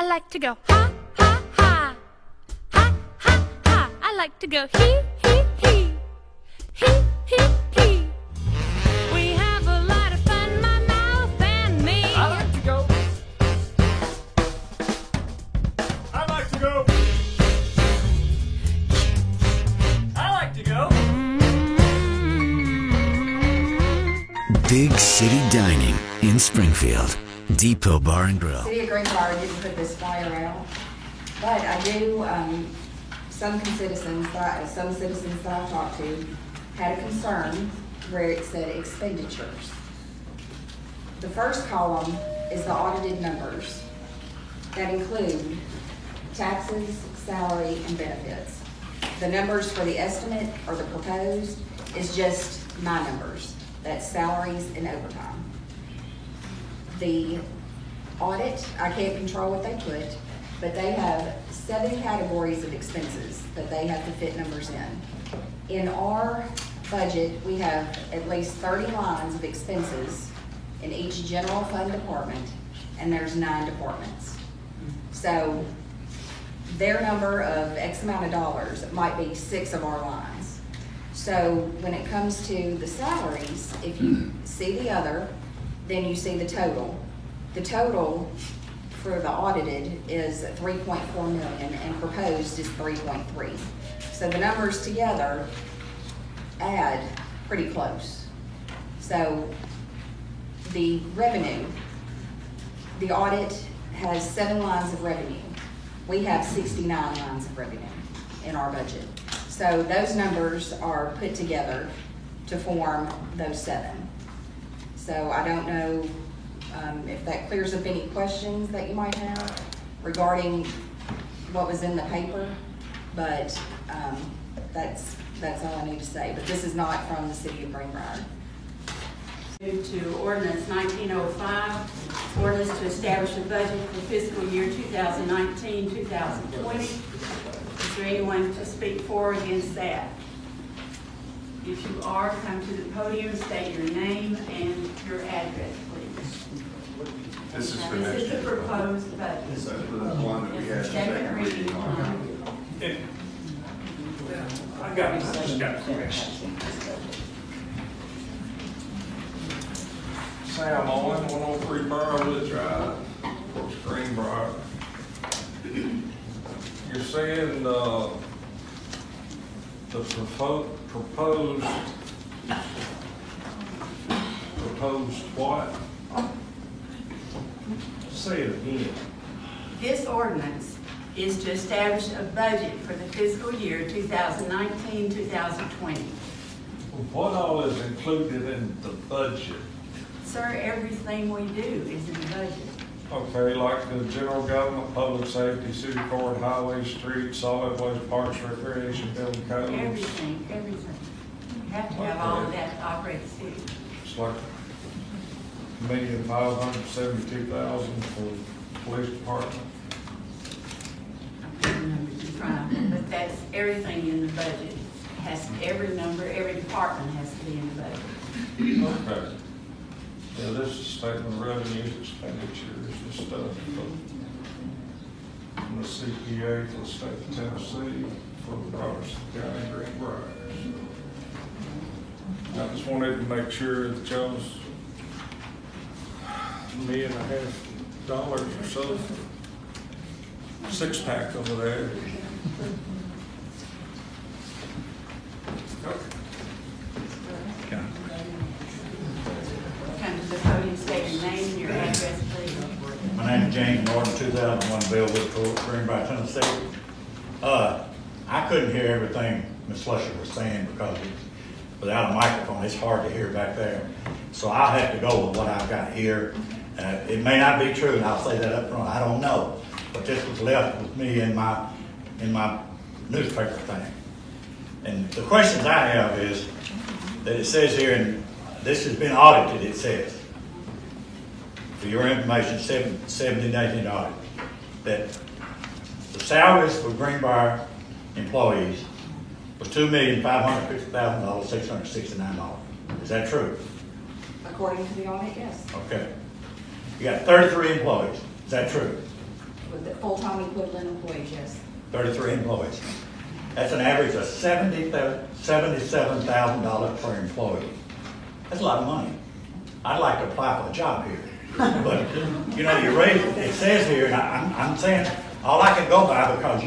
I like to go ha, ha, ha. Ha, ha, ha. I like to go he, he, he. He, he, he. We have a lot of fun, my mouth and me. I like to go. I like to go. I like to go. Big City Dining in Springfield. Depot Bar and Grill. City of Greenbrier didn't put this flyer out, but I do, some citizens that I've talked to had a concern where it said expenditures. The first column is the audited numbers that include taxes, salary, and benefits. The numbers for the estimate or the proposed is just my numbers. That's salaries and overtime. The audit, I can't control what they put, but they have 7 categories of expenses that they have to fit numbers in. In our budget, we have at least 30 lines of expenses in each general fund department, and there's 9 departments. So their number of X amount of dollars might be 6 of our lines. So when it comes to the salaries, if you see the other, then you see the total. The total for the audited is 3.4 million and proposed is 3.3. So the numbers together add pretty close. So the revenue, the audit has 7 lines of revenue. We have 69 lines of revenue in our budget. So those numbers are put together to form those 7. So I don't know if that clears up any questions that you might have regarding what was in the paper, but that's all I need to say. But this is not from the City of Greenbrier. Move to ordinance 1905, ordinance to establish a budget for fiscal year 2019-2020. Is there anyone to speak for or against that? If you are, come to the podium, state your name and your address, please. This is for This next is the year. proposed budget. This is the one that we had. Second reading on. I just got a question. Sam Owen, 103 Burrowwood Drive, of course, Greenbrier. You're saying the proposed what? Say it again. This ordinance is to establish a budget for the fiscal year 2019-2020. What all is included in the budget? Sir, everything we do is in the budget. Okay, like the general government, public safety, city court, highway, streets, solid waste, parks, recreation, building codes. Everything. You have to have all of that to operate the city. It's like $1,572,000 for police department. I'm putting the numbers in front of me, but that's everything in the budget. Every number, every department has to be in the budget. Okay. Yeah, this is statement of revenues, expenditures, and stuff from the CPA for the state of Tennessee, for the Robertson County Greenbrier. I just wanted to make sure that y'all's $1.5 million or so, 6-pack over there. Come to the podium, state your name and your address, please. My name is James Norton, 2001 Bellwood Court, Greenbrier, Tennessee. I couldn't hear everything Ms. Slusher was saying because without a microphone, it's hard to hear back there. So I'll have to go with what I've got here. It may not be true, and I'll say that up front. I don't know, but this was left with me in my newspaper thing. And the questions I have is that it says here, and this has been audited, it says, for your information, 17, 18 audit, that the salaries for Greenbrier employees was $2,550,000, $669. Is that true? According to the audit, yes. Okay. You got 33 employees. Is that true? with the full-time equivalent employees, yes. 33 employees. That's an average of $77,000 per employee. That's a lot of money. I'd like to apply for a job here. But, you know, you raise, it says here, and I'm saying, all I can go by because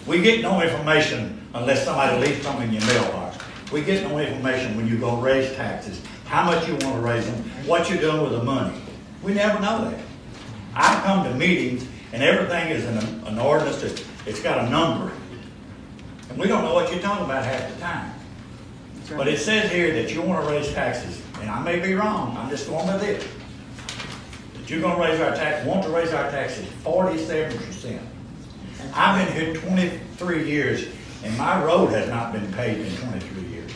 we get no information unless somebody leaves something in your mailbox. We get no information when you go raise taxes, how much you want to raise them, what you're doing with the money. We never know that. I come to meetings and everything is in an ordinance that it's got a number. And we don't know what you're talking about half the time. But it says here that you want to raise taxes, and I may be wrong, I'm just going by this. That you're going to raise our tax, want to raise our taxes 47%. I've been here 23 years, and my road has not been paved in 23 years.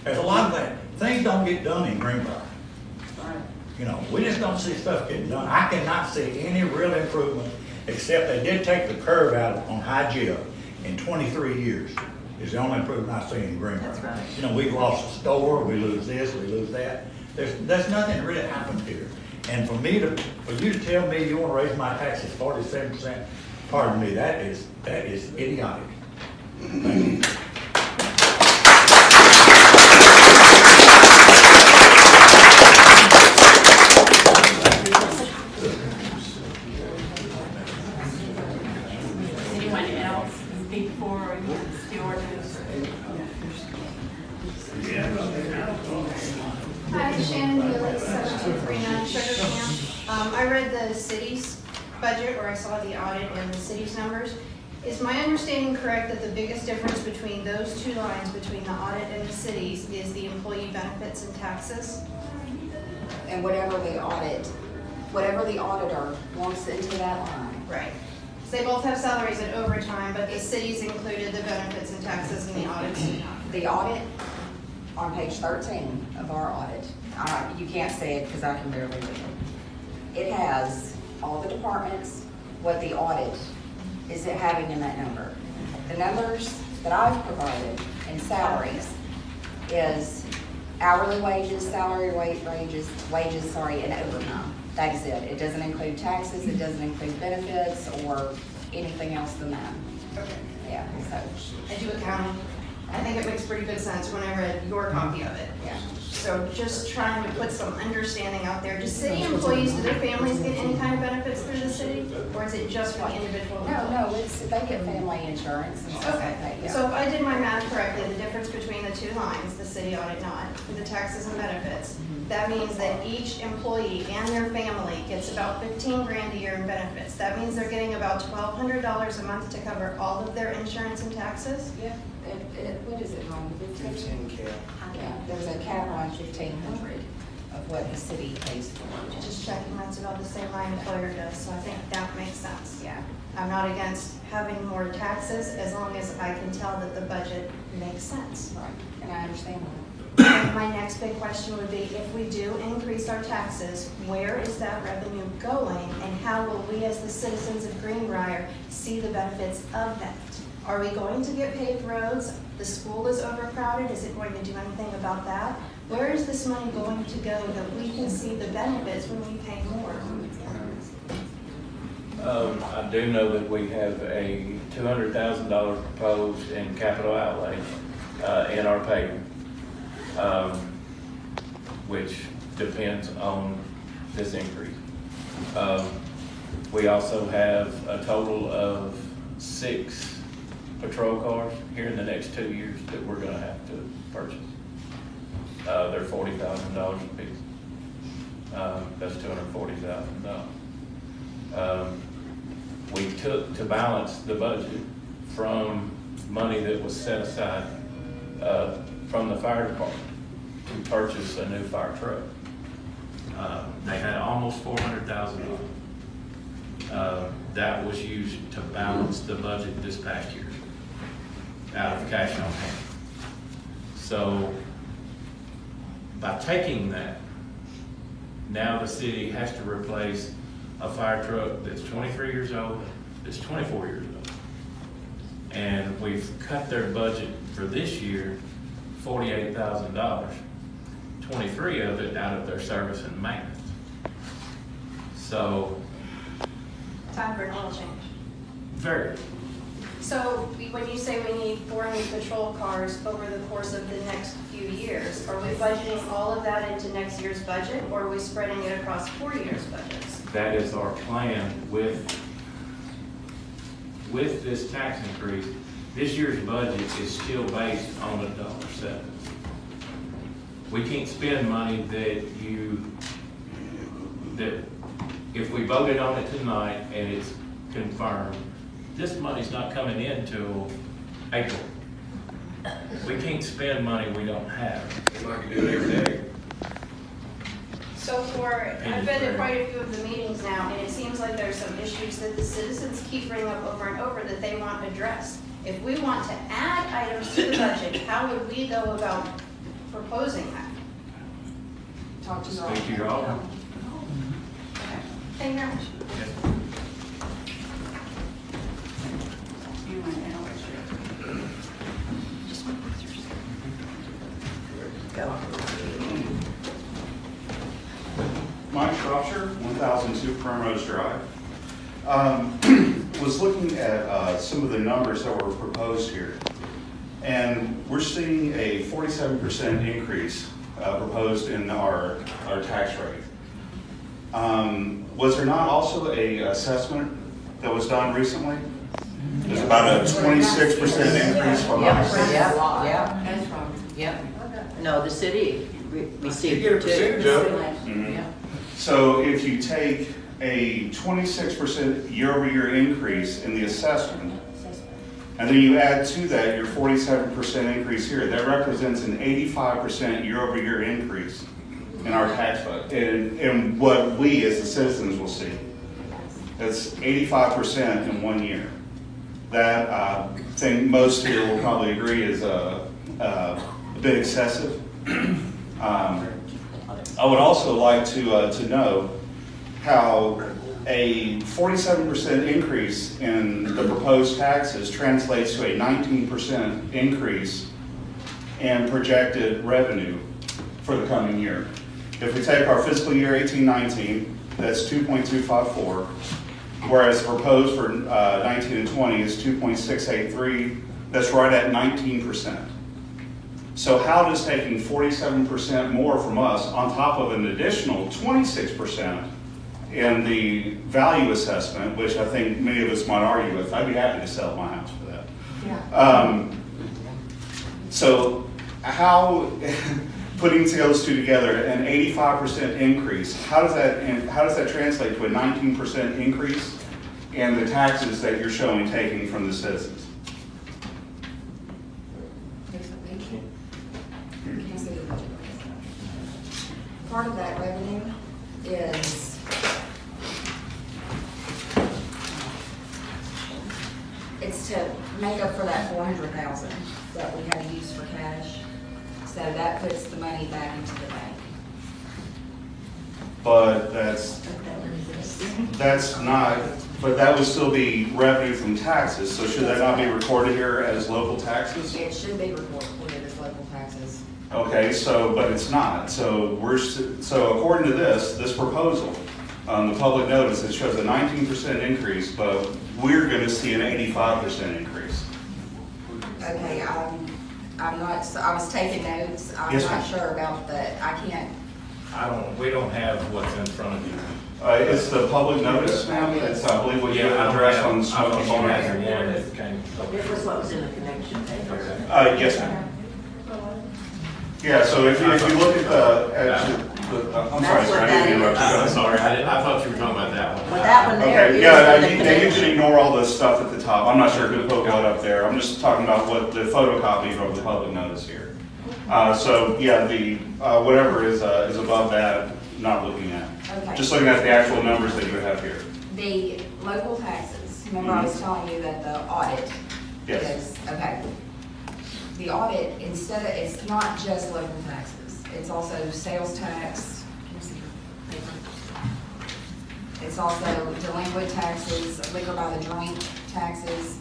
There's a lot of that. Things don't get done in Greenbrier. You know, we just don't see stuff getting done. I cannot see any real improvement, except they did take the curve out on High Jill in 23 years. Is the only improvement I've seen in Greenbrier. That's right. You know, we've lost a store, we lose this, we lose that. There's nothing really happened here. And for you to tell me you want to raise my taxes 47%, pardon me, that is idiotic. Thank you. Anyone else speak for or against the ordinance? Hi, Shannon Healy, 7239 Sugar Camp. I read the city's budget, or I saw the audit and the city's numbers. Is my understanding correct that the biggest difference between those two lines, between the audit and the cities, is the employee benefits and taxes? And whatever the auditor wants into that line. Right. So they both have salaries and overtime, but the cities included the benefits and taxes and the audits did not. The audit, on page 13 of our audit, you can't see it because I can barely read it. It has all the departments, what the audit is it having in that number. The numbers that I've provided in salaries is hourly wages, salary wages, and overtime. That is it. It doesn't include taxes, it doesn't include benefits or anything else than that. Okay. Yeah, so, I do accounting. I think it makes pretty good sense when I read your copy of it. yeah. So just trying to put some understanding out there. Do city employees, do their families get any kind of benefits through the city? Or is it just for the individual? No, they get family insurance and stuff like that, Okay, yeah. so if I did my math correctly, the difference between the two lines, the city audit not, for the taxes and benefits, that means that each employee and their family gets about 15 grand a year in benefits. That means they're getting about $1,200 a month to cover all of their insurance and taxes? Yeah, what is it, Ron? 15 cap. Yeah, there's a cap on 1,500 of what the city pays for. Just checking, that's about the same my employer does, so I think that makes sense. Yeah. I'm not against having more taxes as long as I can tell that the budget makes sense. Right, and I understand that. And my next big question would be, if we do increase our taxes, where is that revenue going? And how will we as the citizens of Greenbrier see the benefits of that? Are we going to get paved roads? The school is overcrowded, is it going to do anything about that? Where is this money going to go that we can see the benefits when we pay more? I do know that we have a $200,000 proposed in capital outlay in our payment, which depends on this increase. We also have a total of 6 patrol cars here in the next 2 years that we're going to have to purchase. They're $40,000 a piece. That's $240,000. We took to balance the budget from money that was set aside from the fire department to purchase a new fire truck. They had almost $400,000. That was used to balance the budget this past year out of cash on hand. So by taking that, now the city has to replace a fire truck that's 23 years old, that's 24 years old. And we've cut their budget for this year, $48,000, 23 of it out of their service and maintenance. So, Time for an oil change. Very. So when you say we need 4 new patrol cars over the course of the next few years, are we budgeting all of that into next year's budget, or are we spreading it across 4 years' budgets? That is our plan with this tax increase. This year's budget is still based on $1.07. We can't spend money that if we voted on it tonight and it's confirmed, this money's not coming in till April. We can't spend money we don't have. I can do it every day. So I've been to quite a few of the meetings now, and it seems like there's some issues that the citizens keep bringing up over and over that they want addressed. If we want to add items to the budget, how would we go about proposing that? Talk to Speak to your office. Okay. Thank you very much. You want to know what's Mike Shropshire, 1002 Primrose Drive. Was looking at some of the numbers that were proposed here, and we're seeing a 47% increase proposed in our tax rate. Was there not also a assessment that was done recently? There's about a 26% increase from us. Yeah. That's wrong. Yep. No, the city received You get a it too. percentage of it. Mhm. Yeah. So if you take a 26% year-over-year increase in the assessment, and then you add to that your 47% increase here, that represents an 85% year-over-year increase in our tax budget, and what we as the citizens will see. That's 85% in 1 year. That I think most here will probably agree is a bit excessive. I would also like to know how a 47% increase in the proposed taxes translates to a 19% increase in projected revenue for the coming year. If we take our fiscal year 18-19, that's 2.254, whereas proposed for 19 and 20 is 2.683. That's right at 19%. So how does taking 47% more from us on top of an additional 26% in the value assessment, which I think many of us might argue with, I'd be happy to sell my house for that. Yeah. So how, putting those two together, an 85% increase, how does that translate to a 19% increase in the taxes that you're showing taking from the citizens? Part of that revenue is, it's to make up for that 400,000 that we had to use for cash. So that puts the money back into the bank. But that's not, but that would still be revenue from taxes, so should that not be recorded here as local taxes? It should be reported as local taxes. Okay, so, but it's not, so so according to this proposal, the public notice, it shows a 19% increase, but we're gonna see an 85% increase. Okay, I'm not, I was taking notes, I'm Yes, not ma'am. sure about the, I can't, We don't have what's in front of you. It's the public notice, ma'am, it's, I believe, what you addressed on Smoky Farm. One that came. It was what was in the connection paper. Yes, ma'am. Yeah, so if you look at I'm sorry, sir, I didn't interrupt you. I'm sorry, I thought you were talking about that one. Well, that one there Okay, is yeah, in the you connection. can ignore all this stuff at the top. I'm not sure who put what up there. I'm just talking about what the photocopy of the public notice here. So, yeah, the, whatever is above that, not looking at. Okay. Just looking at the actual numbers that you have here. the local taxes, remember I was telling you that the audit Yes. is, okay. The audit, instead of, it's not just local taxes, it's also sales tax. Can you see your paper? It's also delinquent taxes, liquor by the drink taxes.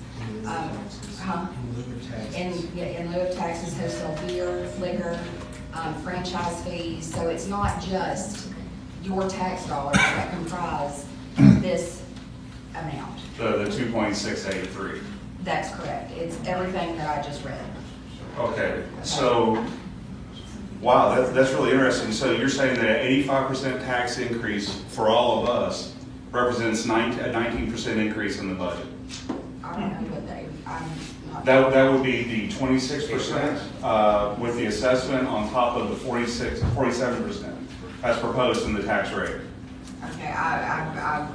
In lieu of taxes, wholesale beer, liquor, franchise fees. So it's not just your tax dollars that comprise this amount. The 2.683. That's correct. It's everything that I just read. Okay, so, wow, that's really interesting. So you're saying that an 85% tax increase for all of us represents a 19% increase in the budget? I don't know what I'm not. That would be the 26% with the assessment on top of the 47% as proposed in the tax rate. Okay, I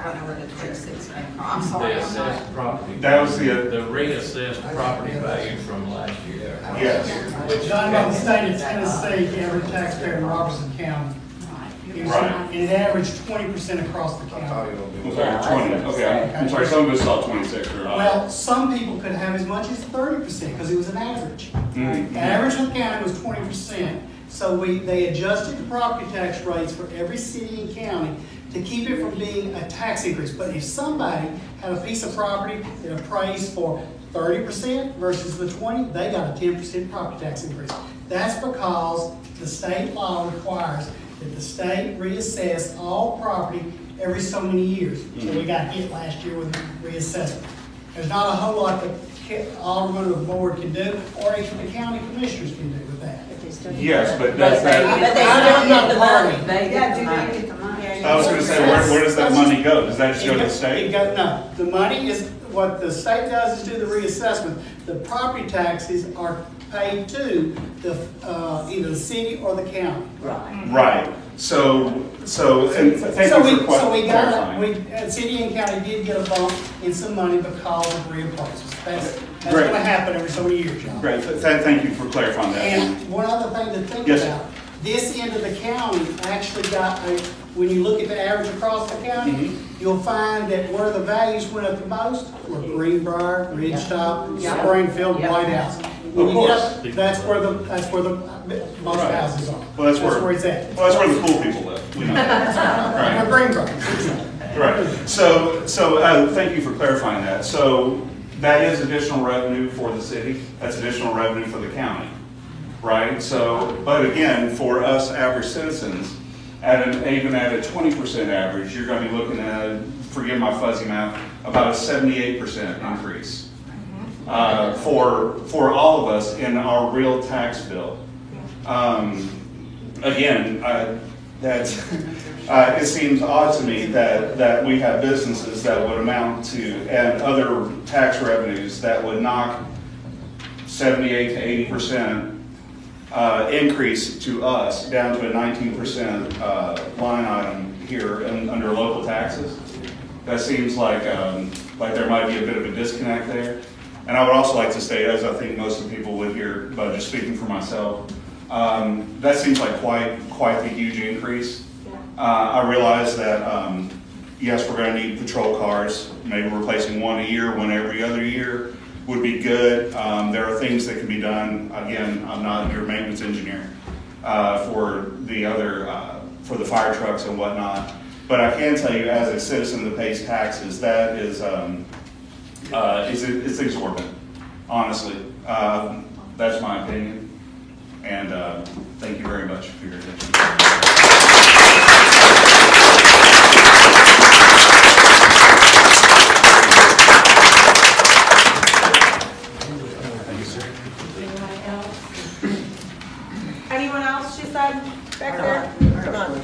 don't know where the 26 came from. I'm sorry. The I'm not- assessed property. That was the reassessed property value from last year. Yes. Which- John, by the state of Tennessee, every taxpayer in Robertson County. Right. And it averaged 20% across the county. Okay, 20, okay, I'm sorry, some of us saw 26 or. Well, some people could have as much as 30% because it was an average. Mhm. The average for the county was 20%. So they adjusted the property tax rates for every city and county to keep it from being a tax increase. But if somebody had a piece of property that appraised for 30% versus the 20, they got a 10% property tax increase. That's because the state law requires that the state reassess all property every so many years. So we got hit last year with reassessment. There's not a whole lot that Alderman or the board can do, or even the county commissioners can do with that. Yes, but that's that. But they I'm still not get the party. money. They Yeah, get do the they money. get the money? I was gonna say, where does that money go? Does that just go to the state? No, the money is, what the state does is do the reassessment. The property taxes are paid to the, either the city or the county. Right. Right, so, and thank you for So we got, clarifying. city and county did get a bump in some money because of reappraisals. That's Great. gonna happen every so many years, John. Great, thank you for clarifying that. And one other thing to think Yes, sir. about, this end of the county actually got when you look at the average across the county, Mm-hmm. you'll find that where the values went up the most were Greenbrier, Ridgetop, Springfield, White House. When Of you get course. up, that's where the most Right. houses are. Well, that's where it's at. Well, that's where the cool people live, we know that. Where Right, Greenbrier. right. So, thank you for clarifying that. So, that is additional revenue for the city, that's additional revenue for the county, right? So, but again, for us average citizens, even at a 20% average, you're gonna be looking at, forgive my fuzzy math, about a 78% increase. For all of us in our real tax bill. Again, it seems odd to me that we have businesses that would amount to, and other tax revenues that would knock 78 to 80% increase to us down to a 19% line item here under local taxes. That seems like there might be a bit of a disconnect there. And I would also like to state, as I think most of the people would here, but just speaking for myself, that seems like quite the huge increase. I realize that, yes, we're going to need patrol cars, maybe replacing one a year, one every other year would be good. There are things that can be done. Again, I'm not your maintenance engineer for the fire trucks and whatnot. But I can tell you, as a citizen that pays taxes, that is it's exorbitant, honestly. That's my opinion. And thank you very much for your attention. Thank you, sir. Anyone else, she said, back there? Come on.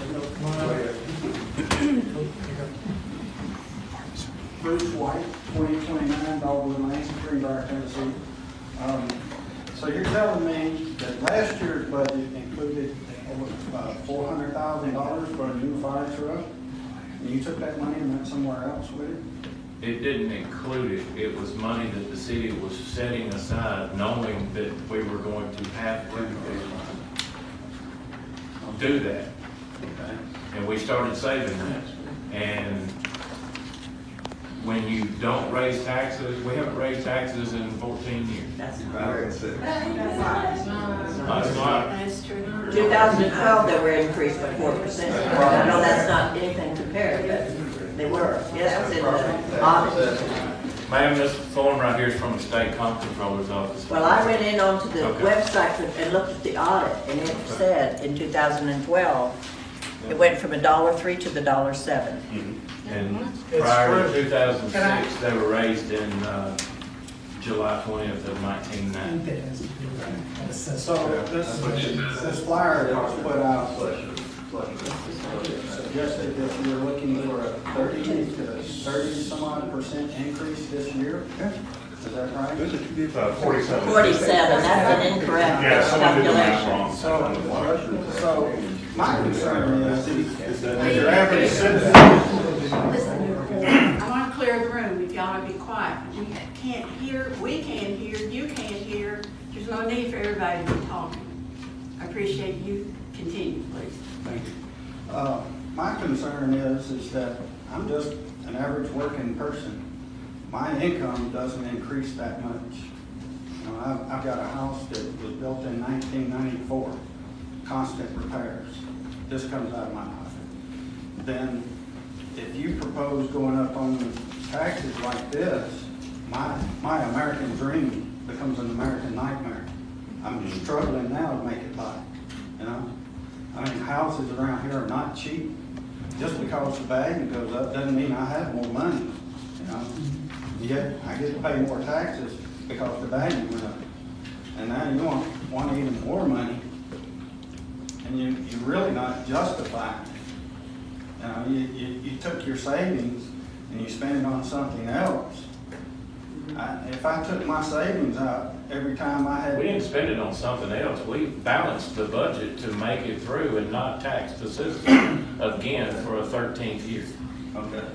Bruce White, 2029 Dogwood Lane, Greenbrier, Tennessee. So you're telling me that last year's budget included $400,000 for a new fire truck? And you took that money and went somewhere else with it? It didn't include it. It was money that the city was setting aside, knowing that we were going to have to do that. Okay. And we started saving that. And when you don't raise taxes, we haven't raised taxes in 14 years. That's not. 2012, they were increased by 4%. I know that's not anything compared, but they were. Yeah, that was in the audit. Ma'am, this form right here is from the state comptroller's office. Well, I went in onto the Okay. website and looked at the audit, and it said in 2012 It went from $1.03 to the $1.07. And It's prior to true. 2006, they were raised in July 20th of 1990. So this flyer that was put out suggested that you're looking for a 30 to some odd % increase this year. Is that right? 47. 47, that's an incorrect Yeah, someone did the math calculation. wrong. So my concern is that your average citizen, Listen, I want to clear the room, if y'all would be quiet. We can't hear, you can't hear. There's no need for everybody to be talking. I appreciate you. Continue, please. thank you. My concern is that I'm just an average working person. My income doesn't increase that much. You know, I've got a house that was built in 1994, constant repairs. This comes out of my pocket. Then, if you propose going up on taxes like this, my American dream becomes an American nightmare. I'm struggling now to make it by, you know? I mean, houses around here are not cheap. Just because the value goes up doesn't mean I have more money, you know? Yet I get to pay more taxes because the value went up. And now you want even more money, and you're really not justifying it. You know, you took your savings and you spent it on something else. If I took my savings out every time I had... We didn't spend it on something else. We balanced the budget to make it through and not tax the citizens again for a 13th year. Okay.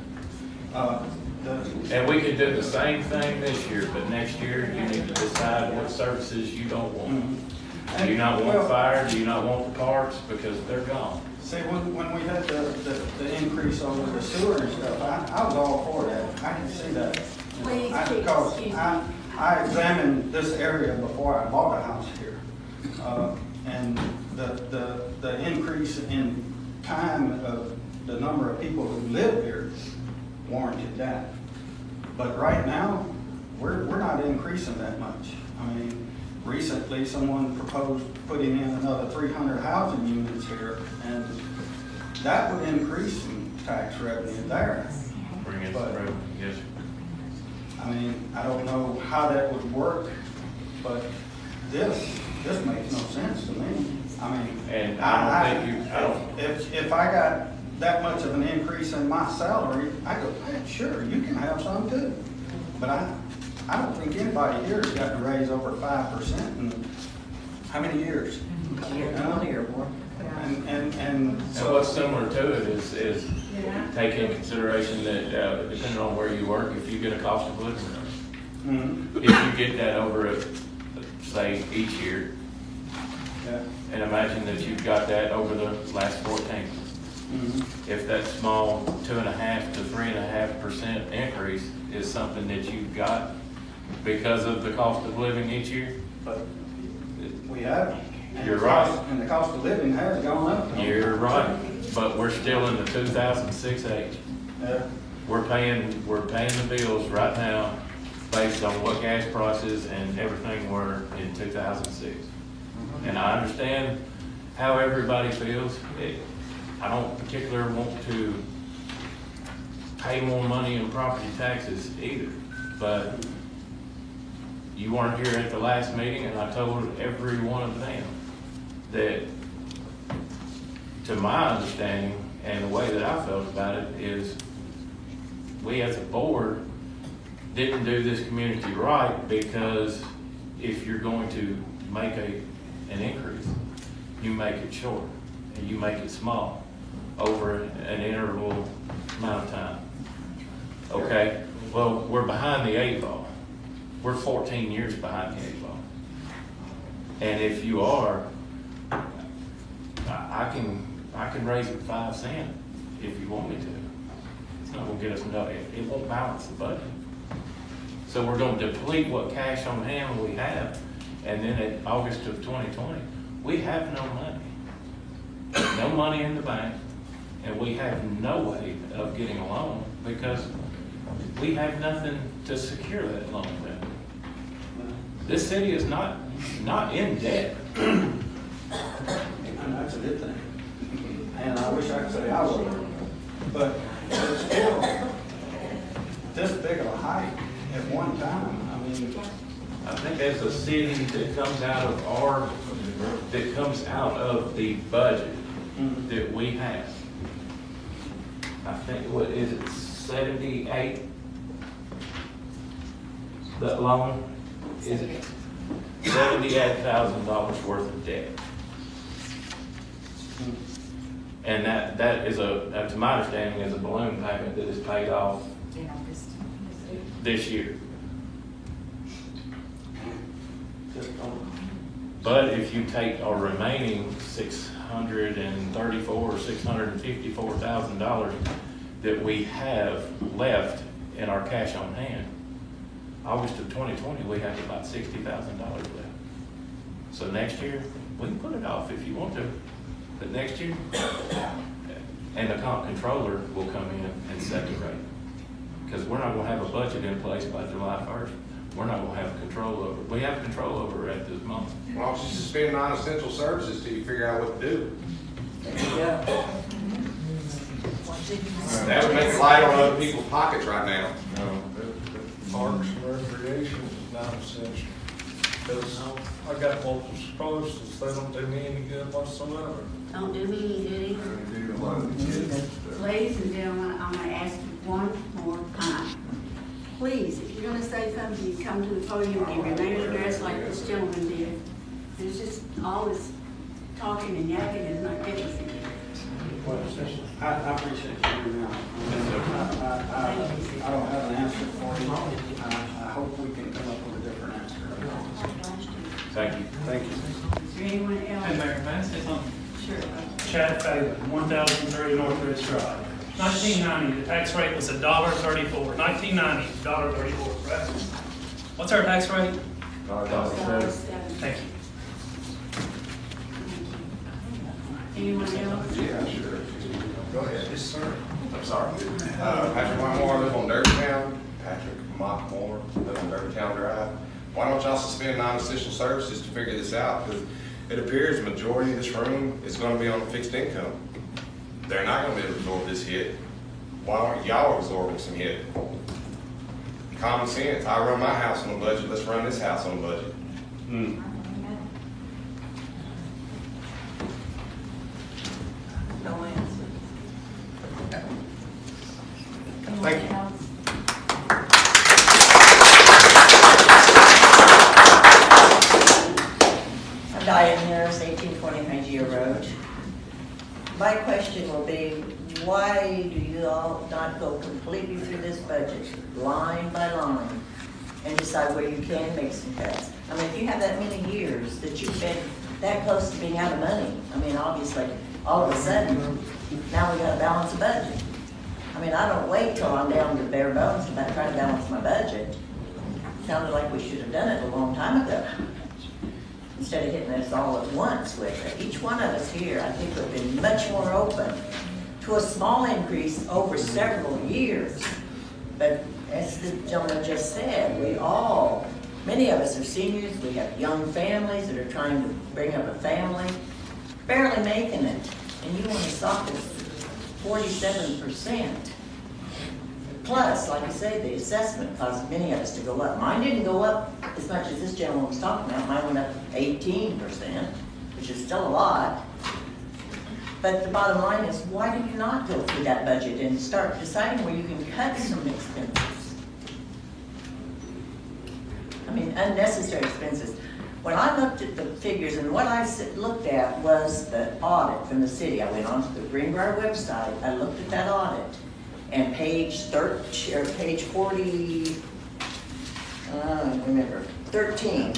And we could do the same thing this year, but next year you need to decide what services you don't want. Do you not want fire? Do you not want the parks? Because they're gone. See, when we had the increase over the sewer and stuff, I was all for that. I can see that. Please, Because excuse me. I examined this area before I bought a house here. And the increase in time of the number of people who live here warranted that. But right now, we're not increasing that much. I mean, recently someone proposed putting in another 300 housing units here, and that would increase some tax revenue there. Bring in But- some revenue, yes. I mean, I don't know how that would work, but this makes no sense to me. I mean, And if I got that much of an increase in my salary, I go, hey, sure, you can have some too. But I don't think anybody here has got to raise over 5% in how many years? Year, 20 or more. And So so what's similar to it is take in consideration that depending on where you work, if you get a cost of living raise, if you get that over, say, each year, yeah. and imagine that you've got that over the last 14. If that small 2.5% to 3.5% increase is something that you've got because of the cost of living each year, But we have. You're right. And the cost of living has gone up. You're right, but we're still in the 2006 age. Yeah. We're paying the bills right now based on what gas prices and everything were in 2006. And I understand how everybody feels. I don't particularly want to pay more money in property taxes either, but you weren't here at the last meeting, and I told every one of them that, to my understanding and the way that I felt about it, is we as a board didn't do this community right, because if you're going to make an increase, you make it short and you make it small over an interval amount of time. Okay, well, we're behind the 8 ball. We're 14 years behind the 8 ball. And if you are, I can raise it 5 cents if you want me to. It's not gonna get us, it won't balance the budget. So we're gonna deplete what cash on hand we have, and then in August of 2020, we have no money. No money in the bank, and we have no way of getting a loan because we have nothing to secure that loan with. This city is not in debt. And that's a good thing. and I wish I could say I would, but it's still this big of a hike at one time. I mean, I think as a city that comes out of the budget that we have, I think, what is it, 78? That loan, is it $78,000 worth of debt? And that is to my understanding, is a balloon payment that is paid off this year. But if you take our remaining $634,000 or $654,000 that we have left in our cash on hand, August of 2020, we have about $60,000 left. So next year, we can put it off if you want to, but next year, and the comp controller will come in and set the rate. Because we're not gonna have a budget in place by July 1st. We're not gonna have control over it. We have control over it at this moment. Why don't you suspend non-essential services till you figure out what to do? Yeah. That would make it light on other people's pockets right now. Parks and recreation is non-essential. Because I got multiple sclerosis, they don't do me any good whatsoever. Don't do me any good either. Ladies and gentlemen, I'm gonna ask you one more time. Please, if you're gonna say something, you come to the podium, give your name and address like this gentleman did. There's just all this talking and yakking is not getting us anywhere. I appreciate you doing that. I don't have an answer for you. I hope we can come up with a different answer. Thank you. Thank you. Is there anyone else? Hey, Mayor, may I say something? Sure. Chad Phelan, 1003 Northridge Drive. 1990, the tax rate was $1.34. 1990, $1.34, correct? What's our tax rate? $1.07. Thank you. Anyone else? Yeah, sure. Go ahead. Yes, sir. I'm sorry. Patrick Moore, I live on Dirtytown. Patrick Moore, live on Dirtytown Drive. Why don't y'all suspend non-essential services to figure this out? Because it appears the majority of this room is going to be on fixed income. They're not going to be able to absorb this hit. Why aren't y'all absorbing some hit? Common sense. I run my house on a budget. Let's run this house on a budget. No answer. Thank you. I'm Diane Harris, 1820 Hygeia Road. My question will be, why do you all not go completely through this budget, line by line, and decide where you can make some cuts? I mean, if you have that many years that you've been that close to being out of money, I mean, obviously, all of a sudden, now we gotta balance a budget. I mean, I don't wait till I'm down to bare bones to try to balance my budget. Sounded like we should have done it a long time ago, instead of hitting us all at once with it. Each one of us here, I think, would have been much more open to a small increase over several years. But as the gentleman just said, many of us are seniors, we have young families that are trying to bring up a family, barely making it, and you want to stop us 47%. Plus, like I say, the assessment caused many of us to go up. Mine didn't go up as much as this gentleman was talking about. Mine went up 18%, which is still a lot. But the bottom line is, why do you not go through that budget and start deciding where you can cut some expenses? I mean, unnecessary expenses. When I looked at the figures, and what I looked at was the audit from the city. I went onto the Greenbrier website, I looked at that audit, and page 40, I don't remember, 13,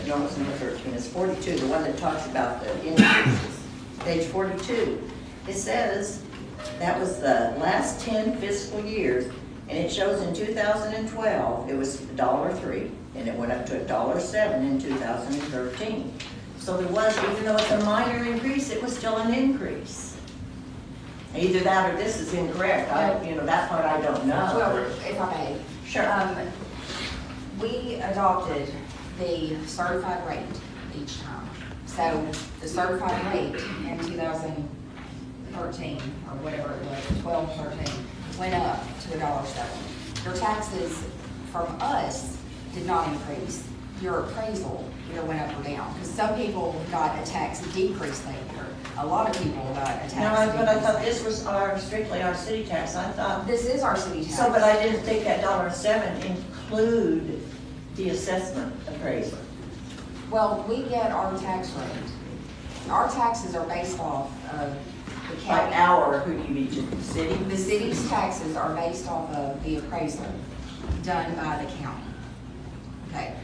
no, it's number 13, it's 42, the one that talks about the increases. Page 42, it says that was the last 10 fiscal years, and it shows in 2012, it was $1.03, and it went up to $1.07 in 2013. So there was, even though it's a minor increase, it was still an increase. Either that or this is incorrect. That part I don't know. Well, if I may. Sure. We adopted the certified rate each time. So the certified rate in 2012 13, or whatever it was, 12, 13, went up to $1.07. Your taxes from us did not increase. Your appraisal either went up or down, because some people got a tax decrease that year. A lot of people got a tax decrease. But I thought this was strictly our city tax. I thought. This is our city tax. So, but I didn't think that $1.07 include the assessment appraisal. Well, we get our tax rate. Our taxes are based off of the county. By our, who do you mean, to the city? The city's taxes are based off of the appraisal done by the county. Okay.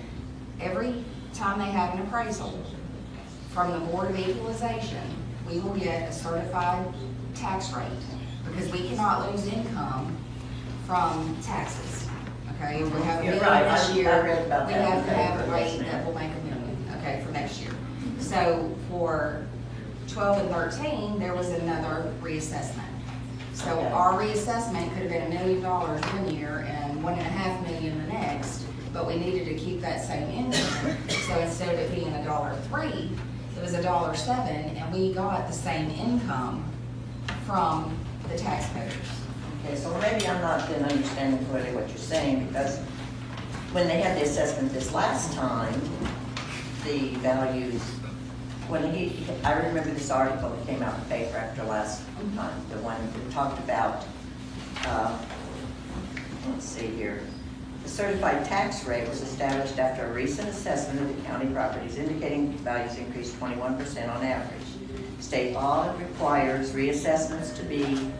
Every time they have an appraisal from the Board of Equalization, we will get a certified tax rate, because we cannot lose income from taxes. Okay, if we have a You're million right. this I year, read about we that have to in the have a paper, rate yes, that ma'am. will make $1 million, okay, for next year. So for 12 and 13, there was another reassessment. So Okay. our reassessment could have been $1 million one year and $1.5 million the next, but we needed to keep that same income. So instead of it being $1.03, it was $1.07, and we got the same income from the taxpayers. Okay, so maybe I'm not then understanding clearly what you're saying, because when they had the assessment this last time, the values, I remember this article that came out in the paper after last time, the one that talked about, let's see here, the certified tax rate was established after a recent assessment of the county properties indicating values increased 21% on average. State law requires reassessments to be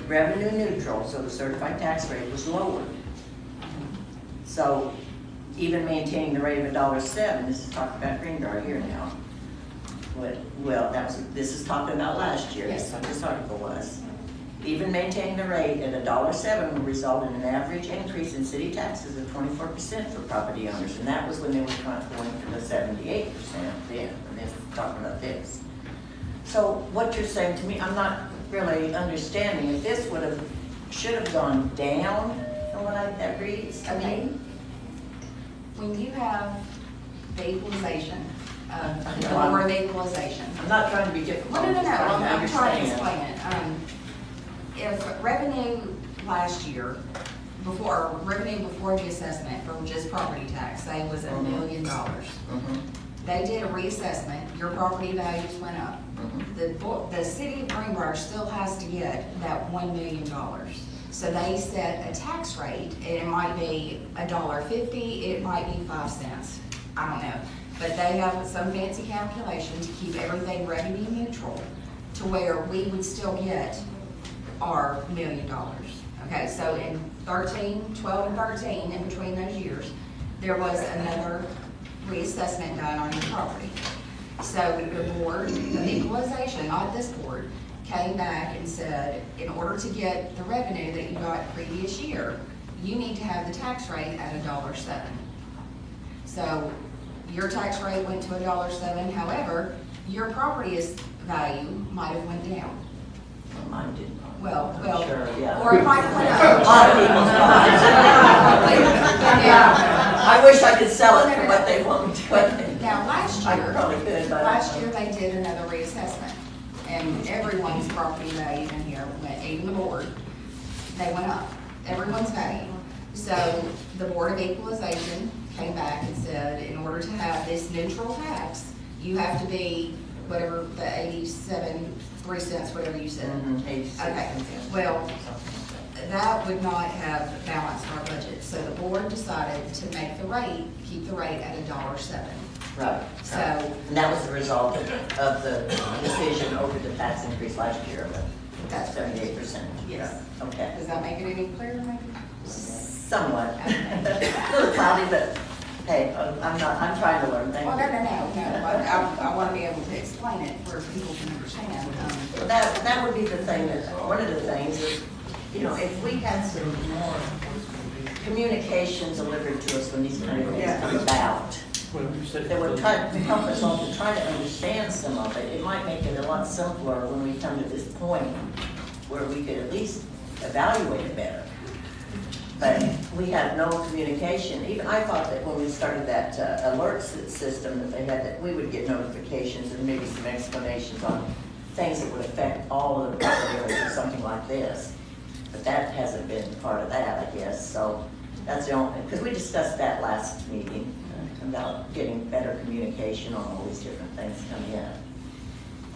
revenue neutral, so the certified tax rate was lowered. So even maintaining the rate of $1.07, this is talking about Greenbrier here now. Well, this is talking about last year, Yes. that's what this article was. Even maintaining the rate at $1.07 will result in an average increase in city taxes of 24% for property owners, and that was when they were going for the 78% then, and this is talking about this. So what you're saying to me, I'm not really understanding if this should have gone down from what that reads to me. When you have the equalization, the No, Board of Equalization. I'm not trying to be difficult. No, I'm trying to understand. explain it. If revenue last year, revenue before the assessment for just property tax, say was $1 million. They did a reassessment, your property values went up. The city of Greenbrier still has to get that $1 million. So they set a tax rate, and it might be $1.50, it might be 5 cents, I don't know. But they have some fancy calculation to keep everything revenue neutral to where we would still get our $1 million. Okay, so in 12 and 13, in between those years, there was another reassessment done on your property. So the Board of Equalization, not this board, came back and said, in order to get the revenue that you got previous year, you need to have the tax rate at $1.07. So your tax rate went to $1.07, however, your property's value might have went down. Well, mine didn't. Well, Sure, yeah. or it might have went up. A lot of people's I wish I could sell it for what they want me to. Now, last I year, probably could, but. last year they did another reassessment, and everyone's property value in here went, even the board, they went up, everyone's value. So the Board of Equalization came back and said, in order to have this neutral tax, you have to be whatever the 87, 3 cents, whatever you said. 86. Okay, well, that would not have balanced our budget. So the board decided to make the rate, keep the rate at $1.07. Right. So. And that was the result of the decision over the tax increase last year, That's 78%. Yes. Okay. Does that make it any clearer, maybe? Somewhat. A little cloudy, but hey, I'm trying to learn. Thank Well, you. no. I want to be able to explain it where people can understand. Well, that would be the thing, one of the things is, if we had some more communication delivered to us when these kind of things come about, that would help us all to try to understand some of it. It might make it a lot simpler when we come to this point where we could at least evaluate it better. But we had no communication. Even I thought that when we started that alert system that they had, that we would get notifications and maybe some explanations on things that would affect all of the property owners or something like this. But that hasn't been part of that, I guess, so that's the only, because we discussed that last meeting, about getting better communication on all these different things coming in.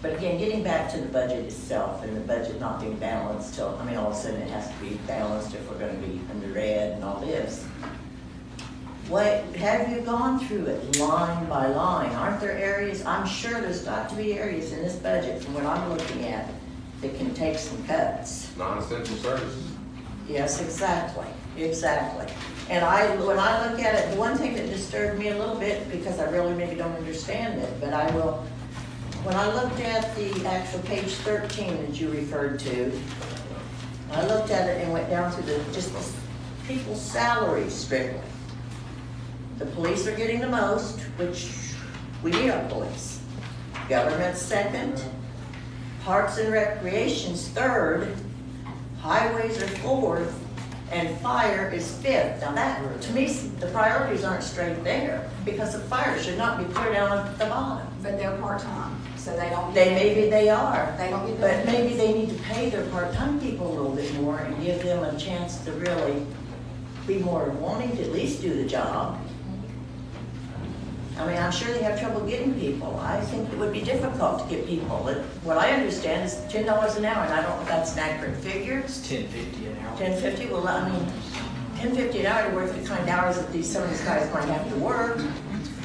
But again, getting back to the budget itself and the budget not being balanced till, I mean, all of a sudden it has to be balanced if we're gonna be in the red and all this. What, have you gone through it line by line? Aren't there areas, I'm sure there's got to be areas in this budget from what I'm looking at that can take some cuts. Non-essential services. Yes, exactly, exactly. And when I look at it, the one thing that disturbed me a little bit, because I really maybe don't understand it, but I will, when I looked at the actual page 13 that you referred to, I looked at it and went down through just the people's salaries strictly. The police are getting the most, which we need our police. Government's second, Parks and Recreation's third, highways are fourth, and fire is fifth. Now that, to me, the priorities aren't straight there, because the fire should not be clear down at the bottom. But they're part-time, so they don't. Maybe they are. They don't get But benefits. maybe they need to pay their part-time people a little bit more and give them a chance to really be more wanting to at least do the job. I mean, I'm sure they have trouble getting people. I think it would be difficult to get people. What I understand is $10 an hour, and I don't know if that's an accurate figure. It's $10.50 an hour. $10.50, well, I mean, $10.50 an hour to work the kind of hours that some of these guys might have to work.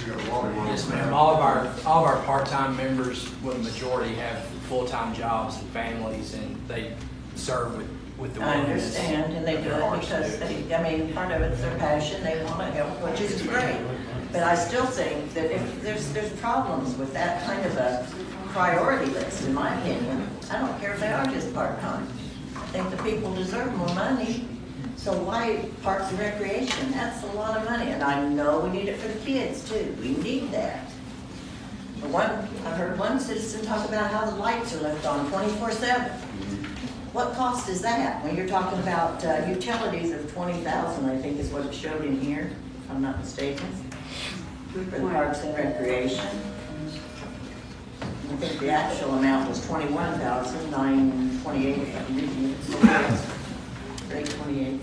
Yes, ma'am. All of our part-time members, well, the majority have full-time jobs and families, and they serve with the I wilderness. understand, and they do it because I mean, part of it's their passion, they want to help, which is great. But I still think that if there's problems with that kind of a priority list, in my opinion. I don't care if they are just part-time. I think the people deserve more money. So why Parks and Recreation? That's a lot of money, and I know we need it for the kids too. We need that. I heard one citizen talk about how the lights are left on 24/7. What cost is that? When you're talking about utilities of $20,000, I think is what it showed in here, if I'm not mistaken, for the Parks and Recreation. I think the actual amount was $21,928, if I'm reading it. So it's $828.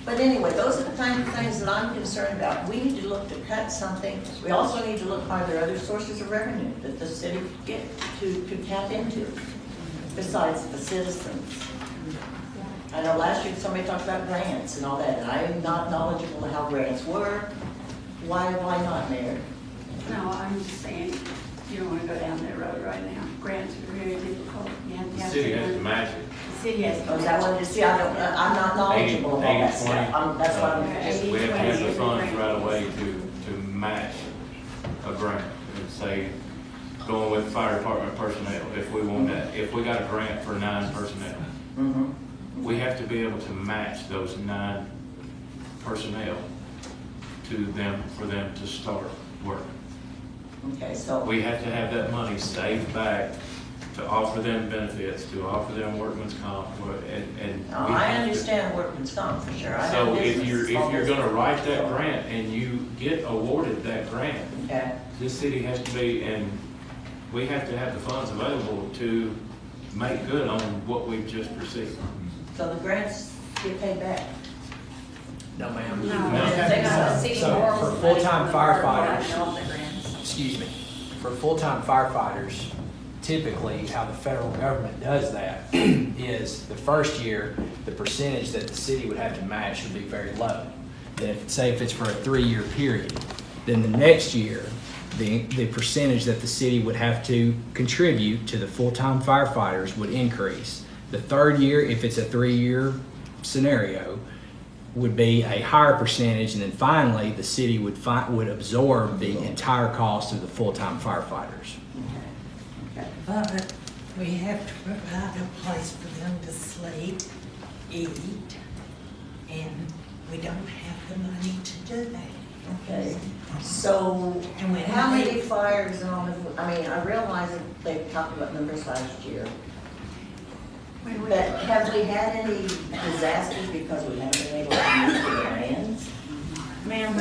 But anyway, those are the kind of things that I'm concerned about. We need to look to cut something. We also need to look, are there other sources of revenue that the city could get to tap into besides the citizens? I know last year somebody talked about grants and all that, and I am not knowledgeable of how grants work. Why not, Mayor? No, I'm just saying, you don't want to go down that road right now. Grants are very difficult. You have to The have city some has to money. match it. The city has to. Oh, is that what it is? See, I'm not knowledgeable about that 80-20. stuff. That's what I'm. We have to have the funds right away to match a grant. And say, going with fire department personnel, if we want that, if we got a grant for 9 personnel, we have to be able to match those 9 personnel to them, for them to start work. Okay, so. We have to have that money saved back to offer them benefits, to offer them workman's comp, and. No, we I have to- understand workman's comp for sure. I So have if business, you're small gonna business. write that grant and you get awarded that grant, Okay. this city has to be, and we have to have the funds available to make good on what we've just received. So the grants get paid back? No, ma'am. No. They got the city So morals for money full-time from the fire firefighters, department. excuse me, for full-time firefighters, typically how the federal government does that is the first year, the percentage that the city would have to match would be very low. Then if it's for a 3-year period, then the next year, the percentage that the city would have to contribute to the full-time firefighters would increase. The third year, if it's a 3-year scenario, would be a higher percentage, and then finally, the city would absorb the entire cost of the full-time firefighters. But we have to provide a place for them to sleep, eat, and we don't have the money to do that. Okay, so how many fires on the, I mean, I realize that they talked about numbers last year. But have we had any disasters because we haven't been able to use the grants? Ma'am,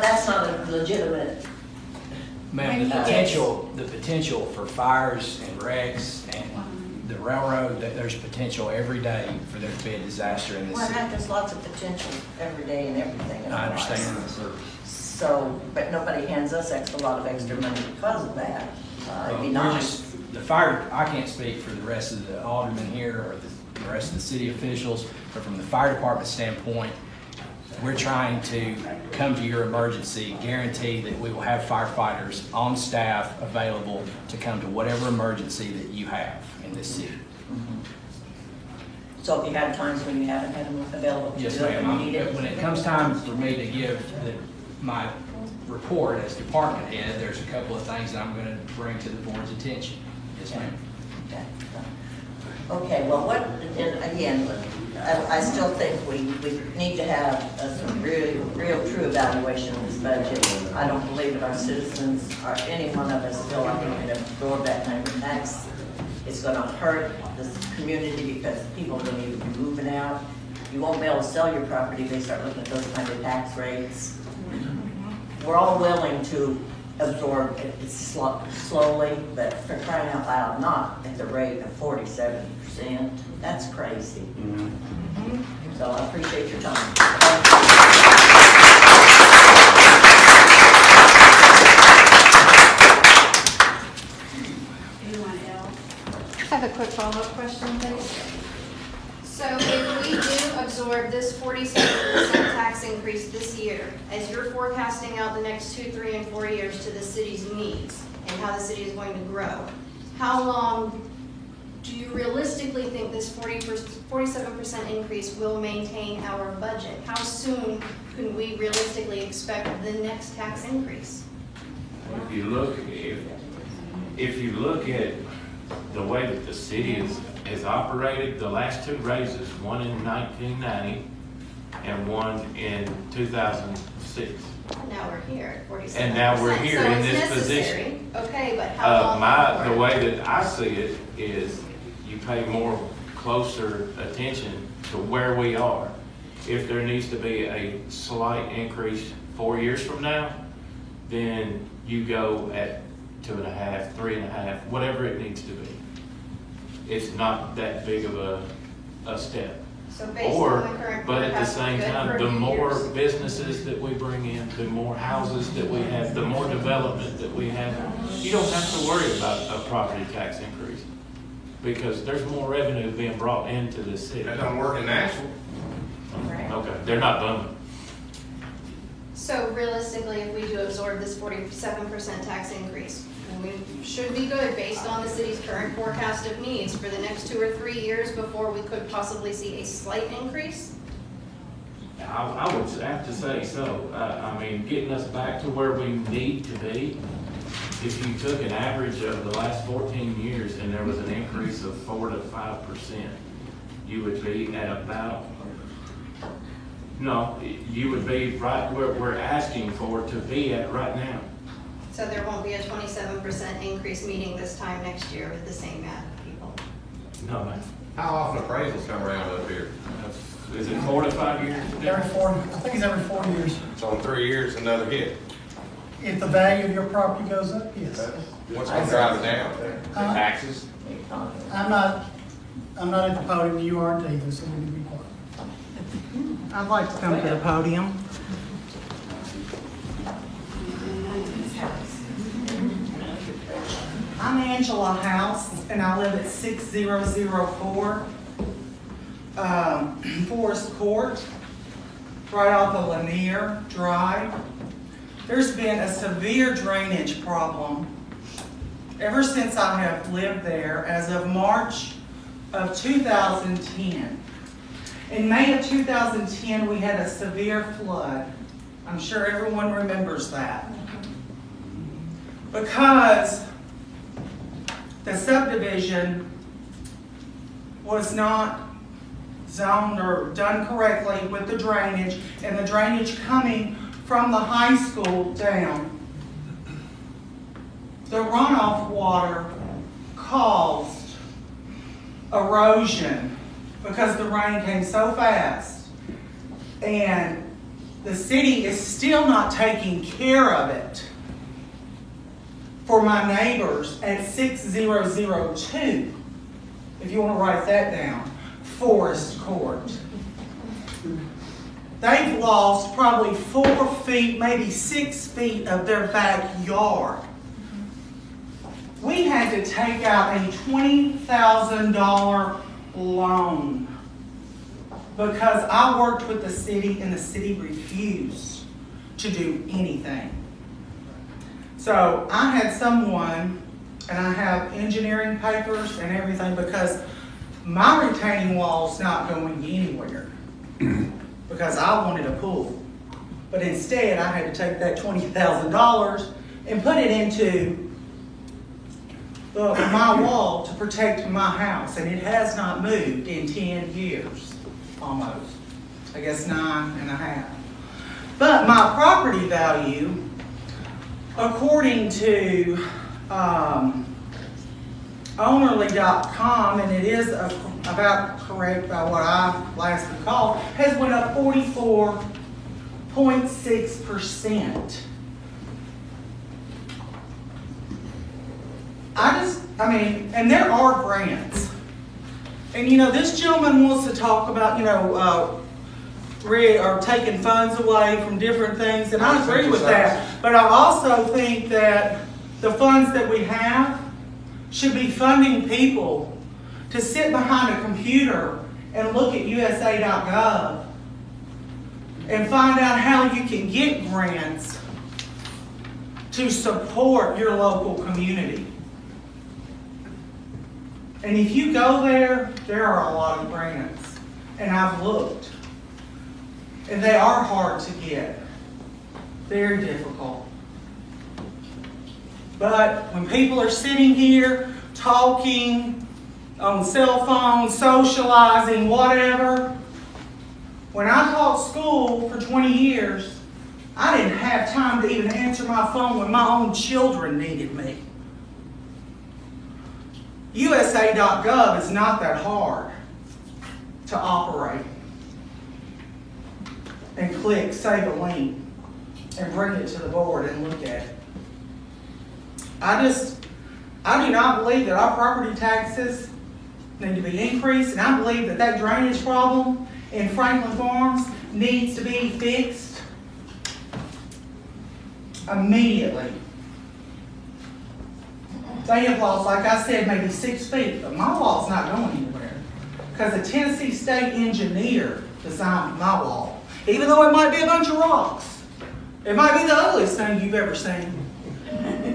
That's not a legitimate Ma'am, the potential for fires and wrecks and the railroad, there's potential every day for there to be a disaster in this Well, city. there's lots of potential every day and everything in I our lives. understand. So, but nobody hands us a lot of extra money because of that. It'd be nice. The fire, I can't speak for the rest of the aldermen here or the rest of the city officials, but from the fire department standpoint, we're trying to come to your emergency, guarantee that we will have firefighters on staff available to come to whatever emergency that you have in this city. So if you had times when you haven't had them available to Yes, do it, ma'am. you need it. When it comes time for me to give my report as department head, there's a couple of things that I'm going to bring to the board's attention. Yes, ma'am. Okay, well, and again, I still think we need to have some real true evaluation of this budget. I don't believe that our citizens or any one of us feel like we can absorb that kind of tax. It's gonna hurt this community because people don't even be moving out. You won't be able to sell your property if they start looking at those kind of tax rates. We're all willing to absorb it slowly, but for crying out loud, not at the rate of 47%. That's crazy. So I appreciate your time. Anyone else? I have a quick follow-up question, please. So if we do absorb this 47% tax increase this year, as you're forecasting out the next 2, 3, and 4 years to the city's needs and how the city is going to grow, how long do you realistically think this 47% increase will maintain our budget? How soon can we realistically expect the next tax increase? If you look at the way that the city has operated, the last two raises, one in 1990 and one in 2006. Now we're here at 47%. And now we're here So in it's this necessary. position. Okay, but how long? The way that I see it is you pay more closer attention to where we are. If there needs to be a slight increase 4 years from now, then you go at 2.5, 3.5, whatever it needs to be. It's not that big of a step. So based on the current But at the forecast, same good for time, a the few more years. businesses that we bring in, the more houses that we have, the more development that we have, you don't have to worry about a property tax increase because there's more revenue being brought into the city. That don't work in Nashville. Okay, they're not booming. So realistically, if we do absorb this 47% tax increase, we should be good based on the city's current forecast of needs for the next 2 or 3 years before we could possibly see a slight increase? I would have to say so. I mean, getting us back to where we need to be, if you took an average of the last 14 years and there was an increase of 4 to 5%, you would be at about, no, you would be right where we're asking for to be at right now. So there won't be a 27% increase meeting this time next year with the same amount of people? No, ma'am. How often appraisals come around up here? Is it 4 to 5 years? Every 4, I think it's every 4 years. So in 3 years, another hit. If the value of your property goes up, yes. What's gonna drive it down? The taxes? I'm not at the podium, you aren't either, so we need to be quiet. I'd like to come to the podium. I'm Angela House, and I live at 6004 Forest Court, right off of Lanier Drive. There's been a severe drainage problem ever since I have lived there as of March of 2010. In May of 2010, we had a severe flood. I'm sure everyone remembers that. Because the subdivision was not zoned or done correctly with the drainage, and the drainage coming from the high school down. The runoff water caused erosion because the rain came so fast. And the city is still not taking care of it. for my neighbors at 6002, if you want to write that down, Forest Court. They've lost probably 4 feet, maybe 6 feet of their backyard. We had to take out a $20,000 loan because I worked with the city and the city refused to do anything. So I had someone, and I have engineering papers and everything because my retaining wall's not going anywhere because I wanted a pool. But instead, I had to take that $20,000 and put it into my wall to protect my house, and it has not moved in 10 years, almost. I guess 9.5. But my property value, according to ownerly.com, and it is about correct by what I last recall, has went up 44.6%. And there are grants. And this gentleman wants to talk about, or taking funds away from different things, and I agree with that. But I also think that the funds that we have should be funding people to sit behind a computer and look at USA.gov and find out how you can get grants to support your local community. And if you go there, there are a lot of grants. And I've looked. And they are hard to get. Very difficult. But when people are sitting here talking on cell phones, socializing, whatever, when I taught school for 20 years, I didn't have time to even answer my phone when my own children needed me. USA.gov is not that hard to operate. And click Save a Link and bring it to the board and look at it. I do not believe that our property taxes need to be increased, and I believe that that drainage problem in Franklin Farms needs to be fixed immediately. They have lost, like I said, maybe 6 feet, but my wall's not going anywhere because a Tennessee State engineer designed my wall. Even though it might be a bunch of rocks. It might be the ugliest thing you've ever seen.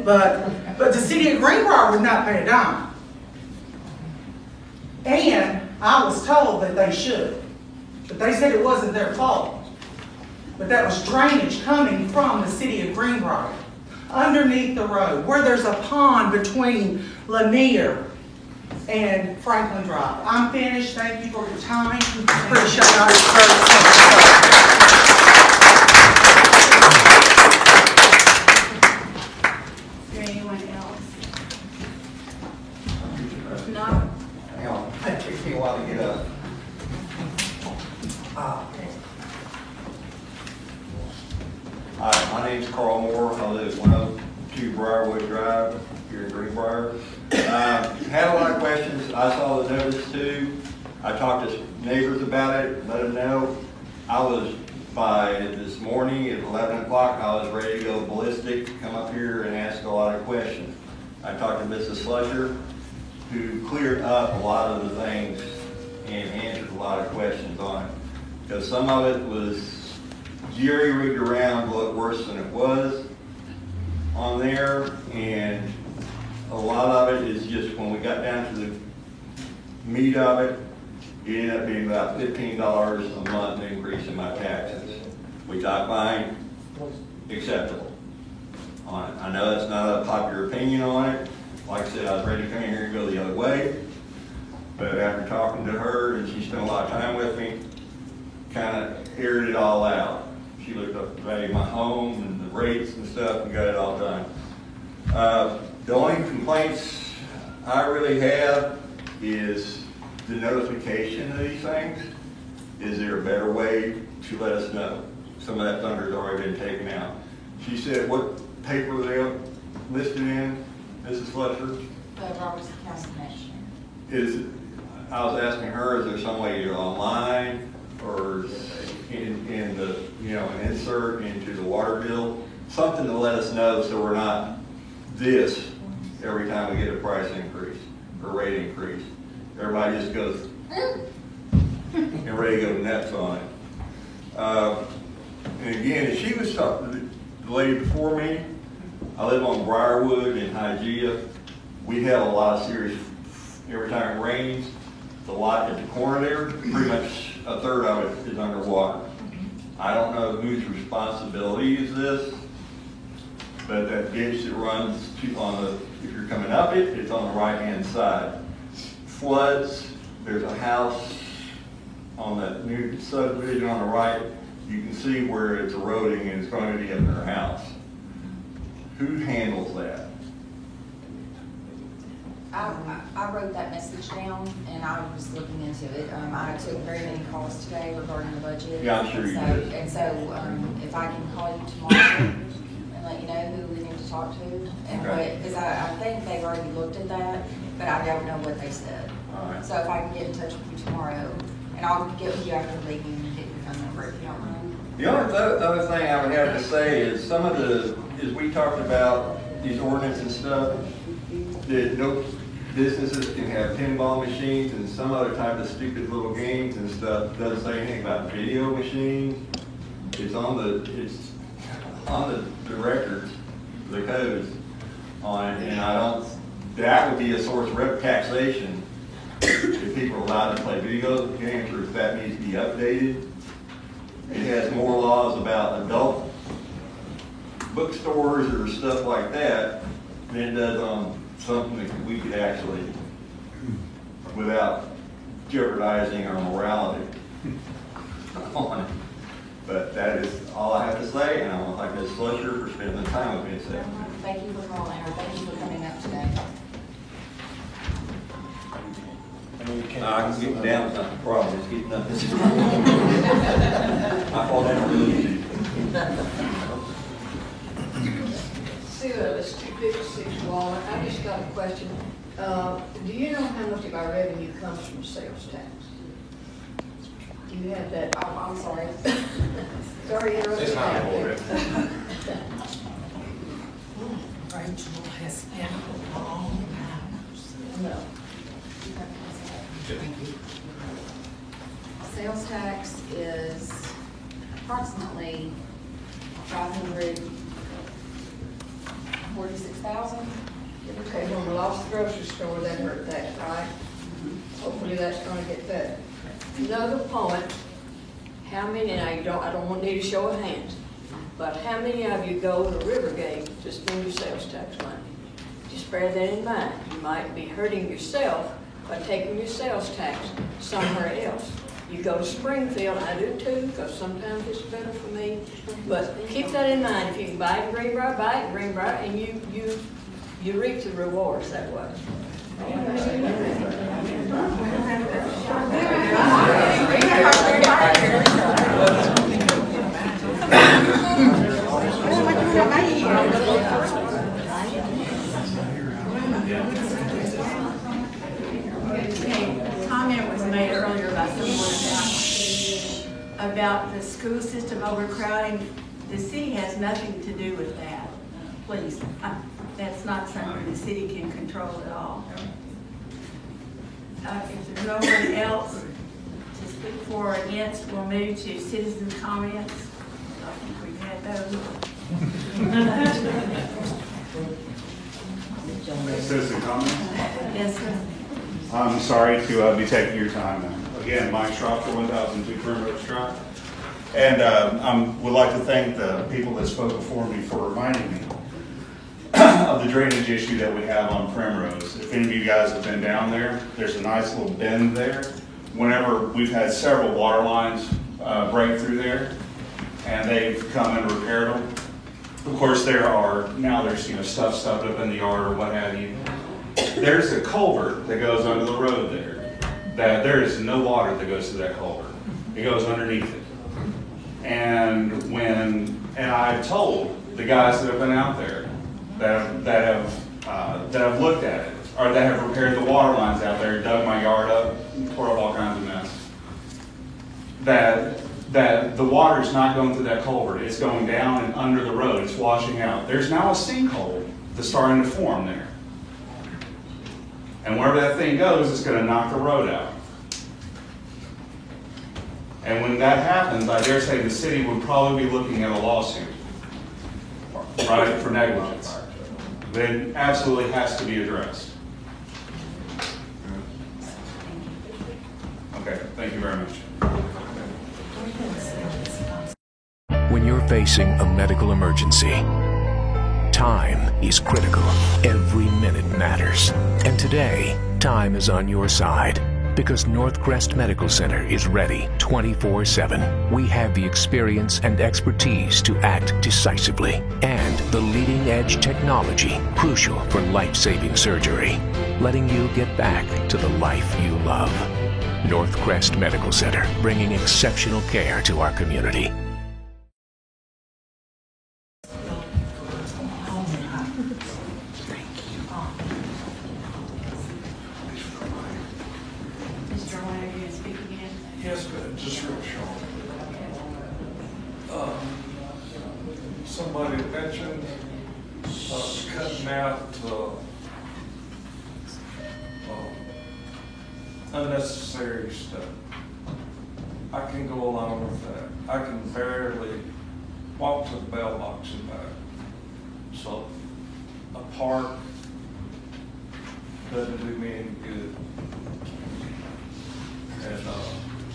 But the city of Greenbrier would not pay a dime. And I was told that they should. But they said it wasn't their fault. But that was drainage coming from the city of Greenbrier. Underneath the road, where there's a pond between Lanier and Franklin Drive. I'm finished. Thank you for your time. Appreciate all your service. Is there anyone else? No? Hang on, it takes me a while to get up. Hi, my name's Carl Moore. I live at 102 Briarwood Drive here in Greenbrier. Had a lot of questions. I saw the notice too. I talked to neighbors about it, let them know. I was, by this morning at 11 o'clock, I was ready to go ballistic, come up here and ask a lot of questions. I talked to Mrs. Slusher, who cleared up a lot of the things and answered a lot of questions on it. Because some of it was jerry-rigged around to look worse than it was on there, and a lot of it is just when we got down to the meat of it, it ended up being about $15 a month increase in my taxes, which I find acceptable on it. I know that's not a popular opinion on it. Like I said, I was ready to come in here and go the other way, but after talking to her, and she spent a lot of time with me, kind of aired it all out. She looked up the value of my home and the rates and stuff and got it all done. The only complaints I really have is the notification of these things. Is there a better way to let us know? Some of that thunder's already been taken out. She said, what paper listed in, Mrs. Fletcher? Robertson County Commissioner. I was asking her, is there some way you're online or in the, an insert into the water bill? Something to let us know so we're not this every time we get a price increase or rate increase. Everybody just goes and ready to go nuts on it. And again, as she was talking, the lady before me, I live on Briarwood in Hygeia. We have a lot of serious, every time it rains, the lot at the corner there, pretty much a third of it is underwater. I don't know whose responsibility is this, but that ditch that runs if you're coming up it, it's on the right-hand side. Floods, there's a house on that new subdivision on the right. You can see where it's eroding and it's going to be in their house. Who handles that? I wrote that message down and I was looking into it. I took very many calls today regarding the budget. Yeah, I'm sure you did. And so if I can call you tomorrow and let you know who we need to talk to. Because I think they've already looked at that, but I don't know what they said. All right. So if I can get in touch with you tomorrow, and I'll get with you after the meeting and get your phone number if you don't mind. The only other thing I would have to say is as we talked about these ordinances and stuff, that no businesses can have pinball machines and some other type of stupid little games and stuff. Doesn't say anything about video machines. It's on the records, the codes on it, and that would be a source of taxation if people are allowed to play video games, or if that needs to be updated. It has more laws about adult bookstores or stuff like that than it does on something that we could actually, without jeopardizing our morality on it. But that is all I have to say, and I want to thank Ms. Fletcher for spending the time with me today. Thank you for calling, or thank you for coming up today. I can get down, it's not the problem, it's getting up this. I fall down really easy. Sue Ellis, 256 Walnut. I just got a question. Do you know how much of our revenue comes from sales tax? Do you have that? I'm sorry. Sorry, It's not important. Rachel has been a long hours. No. Sales tax is approximately 546,000. Okay, when we lost the grocery store, that hurt that, right? Hopefully that's gonna get better. Another point, how many, and I don't want to need a show of hands, but how many of you go to Rivergate to spend your sales tax money? Just bear that in mind. You might be hurting yourself by taking your sales tax somewhere else. You go to Springfield, I do too, because sometimes it's better for me. But keep that in mind. If you can buy it in Greenbrier, buy it in Greenbrier, and you reap the rewards that way. Comment was made earlier by someone about the school system overcrowding. The city has nothing to do with that. Please, that's not something the city can control at all. If there's no one else to speak for or against, we'll move to citizens' comments. I think we've had those. Citizen comments? Yes, sir. I'm sorry to be taking your time. Again, Mike Schrochter, 1002 Primrose Drive. And I would like to thank the people that spoke before me for reminding me of the drainage issue that we have on Primrose. If any of you guys have been down there, there's a nice little bend there. Whenever we've had several water lines break through there, and they've come and repaired them. Of course, there's stuff stuffed up in the yard or what have you. There's a culvert that goes under the road there. That there is no water that goes to that culvert. It goes underneath it. And I told the guys that have been out there that have looked at it, or that have repaired the water lines out there, dug my yard up, tore up all kinds of mess. That the water's not going through that culvert, it's going down and under the road, it's washing out. There's now a sinkhole that's starting to form there. And wherever that thing goes, it's gonna knock the road out. And when that happens, I dare say the city would probably be looking at a lawsuit, right, for negligence. That absolutely has to be addressed. Okay, thank you very much. When you're facing a medical emergency, time is critical. Every minute matters. And today, time is on your side. Because Northcrest Medical Center is ready 24/7. We have the experience and expertise to act decisively. And the leading edge technology crucial for life-saving surgery. Letting you get back to the life you love. Northcrest Medical Center, bringing exceptional care to our community. Yes, but just real short. Somebody mentioned cutting out unnecessary stuff. I can go along with that. I can barely walk to the bell box and back. So a park doesn't do me any good. And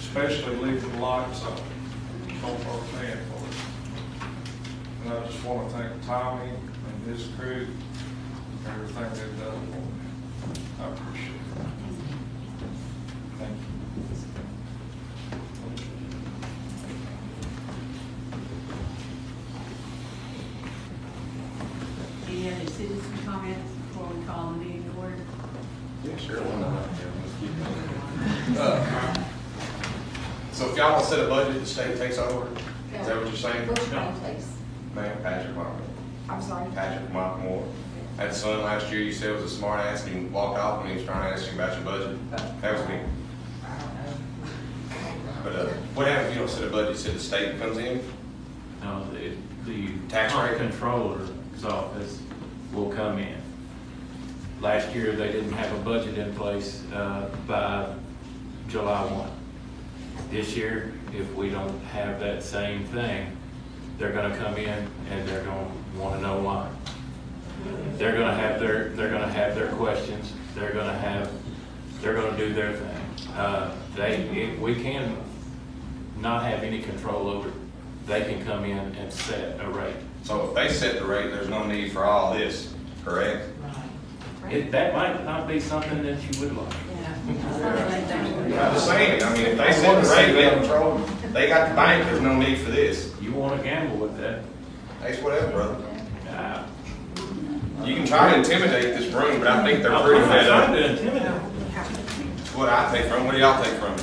especially leaving the lights on. Don't start paying for it. And I just want to thank Tommy and his crew for everything they've done for me. I appreciate it. Thank you. Any other citizen comments before we call the meeting to order? Yeah, sure, why not? So if y'all want to set a budget, the state takes over? Is that what you're saying? What's your name, please? Ma'am, Patrick Moore. I'm sorry? Patrick Moore. Had a son last year, you said was a smart ass, and he walked off when he was trying to ask you about your budget. That was me. But what happens if you don't set a budget? You said the state comes in? No, the Tax rate controller's office will come in. Last year, they didn't have a budget in place by July 1. This year, if we don't have that same thing, they're gonna come in and they're gonna wanna know why. They're gonna have their questions. They're gonna do their thing. We can not have any control over it. They can come in and set a rate. So if they set the rate, there's no need for all this, correct? That might not be something that you would like. I'm just saying, I mean, if they set the rate, they control, they got the bank, there's no need for this. You wanna gamble with that? It's whatever, brother. You can try to intimidate this room, but I think they're pretty fed up. I'm trying to intimidate. That's what I take from. What do y'all take from it?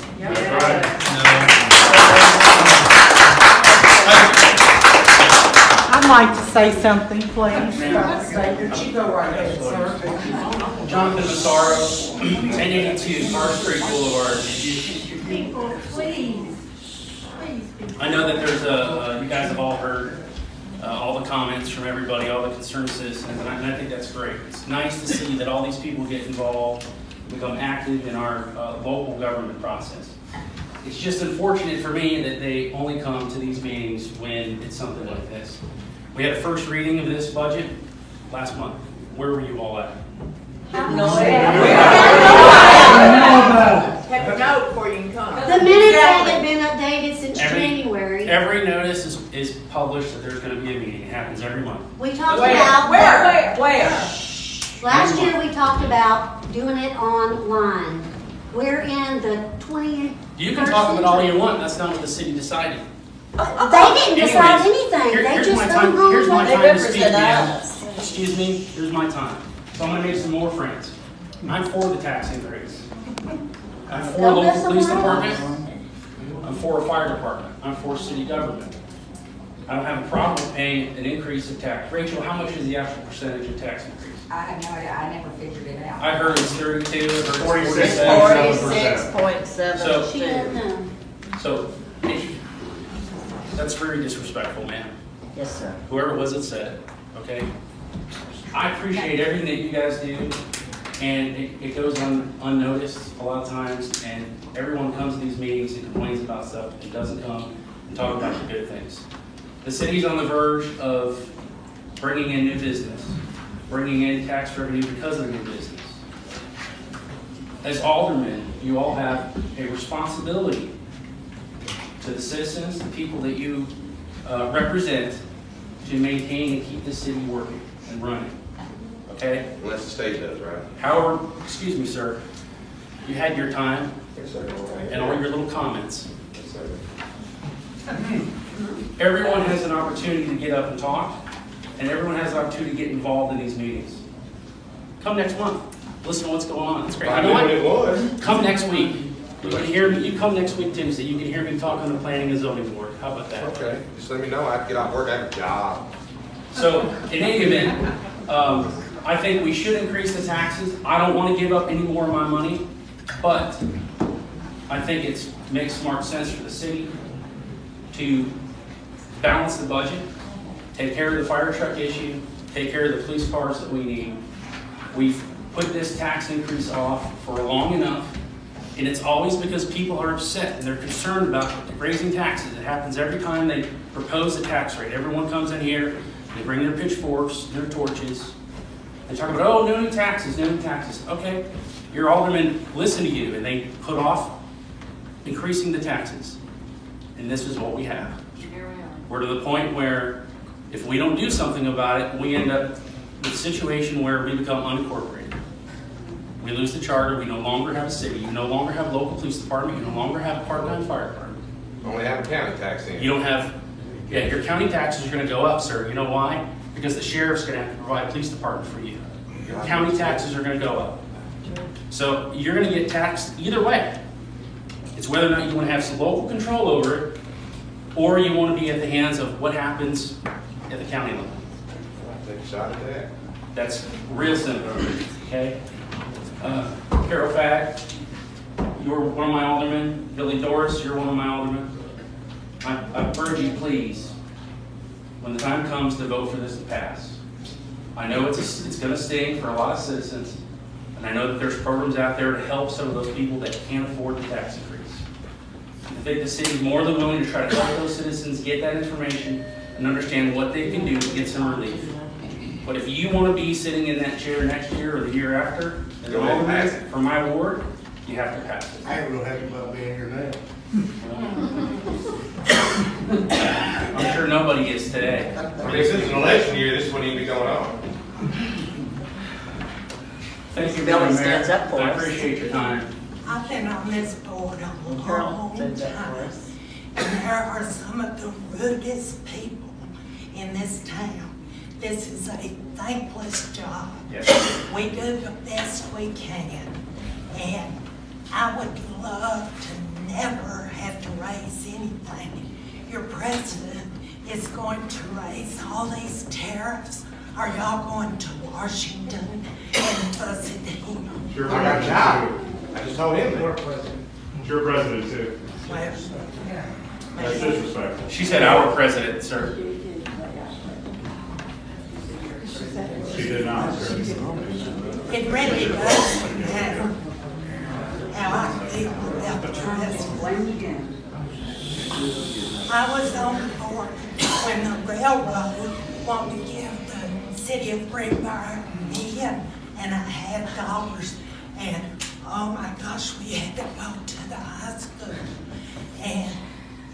I'd like to say something, please. You go right ahead, sir. Jonathan Massaro, 1082 First Street Boulevard. People, please. I know that there's you guys have all heard all the comments from everybody, all the concerned citizens, and I think that's great. It's nice to see that all these people get involved, become active in our local government process. It's just unfortunate for me that they only come to these meetings when it's something like this. We had a first reading of this budget last month. Where were you all at? Have a note before you can come. The minutes haven't been updated since January. Every notice is published that there's going to be a meeting. It happens every month. We talked about Where? last year. We talked about doing it online. We're in the 20th. You can talk about all you want. That's not what the city decided. They didn't decide anything. They just don't know Here's my what time to speak, ma'am. Excuse me. Here's my time. So I'm going to make some more friends. I'm for the tax increase. I'm for a local police department. I'm for a fire department. I'm for city government. I don't have a problem with paying an increase of tax. Rachel, how much is the actual percentage of tax increase? I have no idea, I never figured it out. I heard it's 32, I heard it's 46.72. 47%. So, that's very disrespectful, ma'am. Yes, sir. Whoever it was that said it, okay? I appreciate everything that you guys do, and it goes unnoticed a lot of times, and everyone comes to these meetings and complains about stuff and doesn't come and talk about the good things. The city's on the verge of bringing in new business, bringing in tax revenue because of new business. As aldermen, you all have a responsibility to the citizens, the people that you represent, to maintain and keep the city working and running, okay? Unless the state does, right? However, excuse me, sir, you had your time Yes, sir. and all your little comments. Yes, sir. Everyone has an opportunity to get up and talk, and everyone has an opportunity to get involved in these meetings. Come next month, listen to what's going on, it's great. I You know knew what it was. Come next week. You can hear me, you come next week Tuesday, you can hear me talk on the planning and zoning board. How about that? Okay, just let me know. I have to get out of work. I have a job. So, in any event, I think we should increase the taxes. I don't want to give up any more of my money, but I think it makes smart sense for the city to balance the budget, take care of the fire truck issue, take care of the police cars that we need. We've put this tax increase off for long enough, and it's always because people are upset and they're concerned about raising taxes. It happens every time they propose a tax rate. Everyone comes in here, they bring their pitchforks, their torches, they talk about, oh, no new taxes, no new taxes. Okay, your aldermen listen to you, and they put off increasing the taxes. And this is what we have. We're to the point where if we don't do something about it, we end up with a situation where we become unincorporated. We lose the charter, we no longer have a city, you no longer have a local police department, you no longer have a part-time fire department. Only have a county tax in. You don't have, yeah, your county taxes are gonna go up, sir. You know why? Because the sheriff's gonna have to provide a police department for you. Your county taxes are gonna go up. So you're gonna get taxed either way. It's whether or not you wanna have some local control over it, or you wanna be at the hands of what happens at the county level. Take a shot at that. That's real simple, okay? Carol Fagg, you're one of my aldermen. Billy Doris, you're one of my aldermen. I urge you, please, when the time comes to vote for this to pass. I know it's gonna sting for a lot of citizens, and I know that there's programs out there to help some of those people that can't afford the tax increase. I think the city's more than willing to try to help those citizens get that information and understand what they can do to get some relief. But if you want to be sitting in that chair next year or the year after, as an alderman for my ward, you have to pass it. I ain't real happy about being here now. I'm sure nobody is today. I mean, since it's an election year, this wouldn't even be going on. Thank you, Billy Mayor. stands up for I us. appreciate your time. I've been on this board a Carol long stands up for time, us. and there are some of the rudest people in this town. This is a thankless job. Yes. We do the best we can, and I would love to never have to raise anything. Your president is going to raise all these tariffs. Are y'all going to Washington and fuss at him? I got a job. I just told him that. It's your president too. Well, That's disrespectful. She said our president, sir. She did not. It really doesn't matter how I feel about the president. I was on the board when the railroad wanted to give the city of Greenbrier $1.5 million, and oh my gosh, we had to go to the high school, and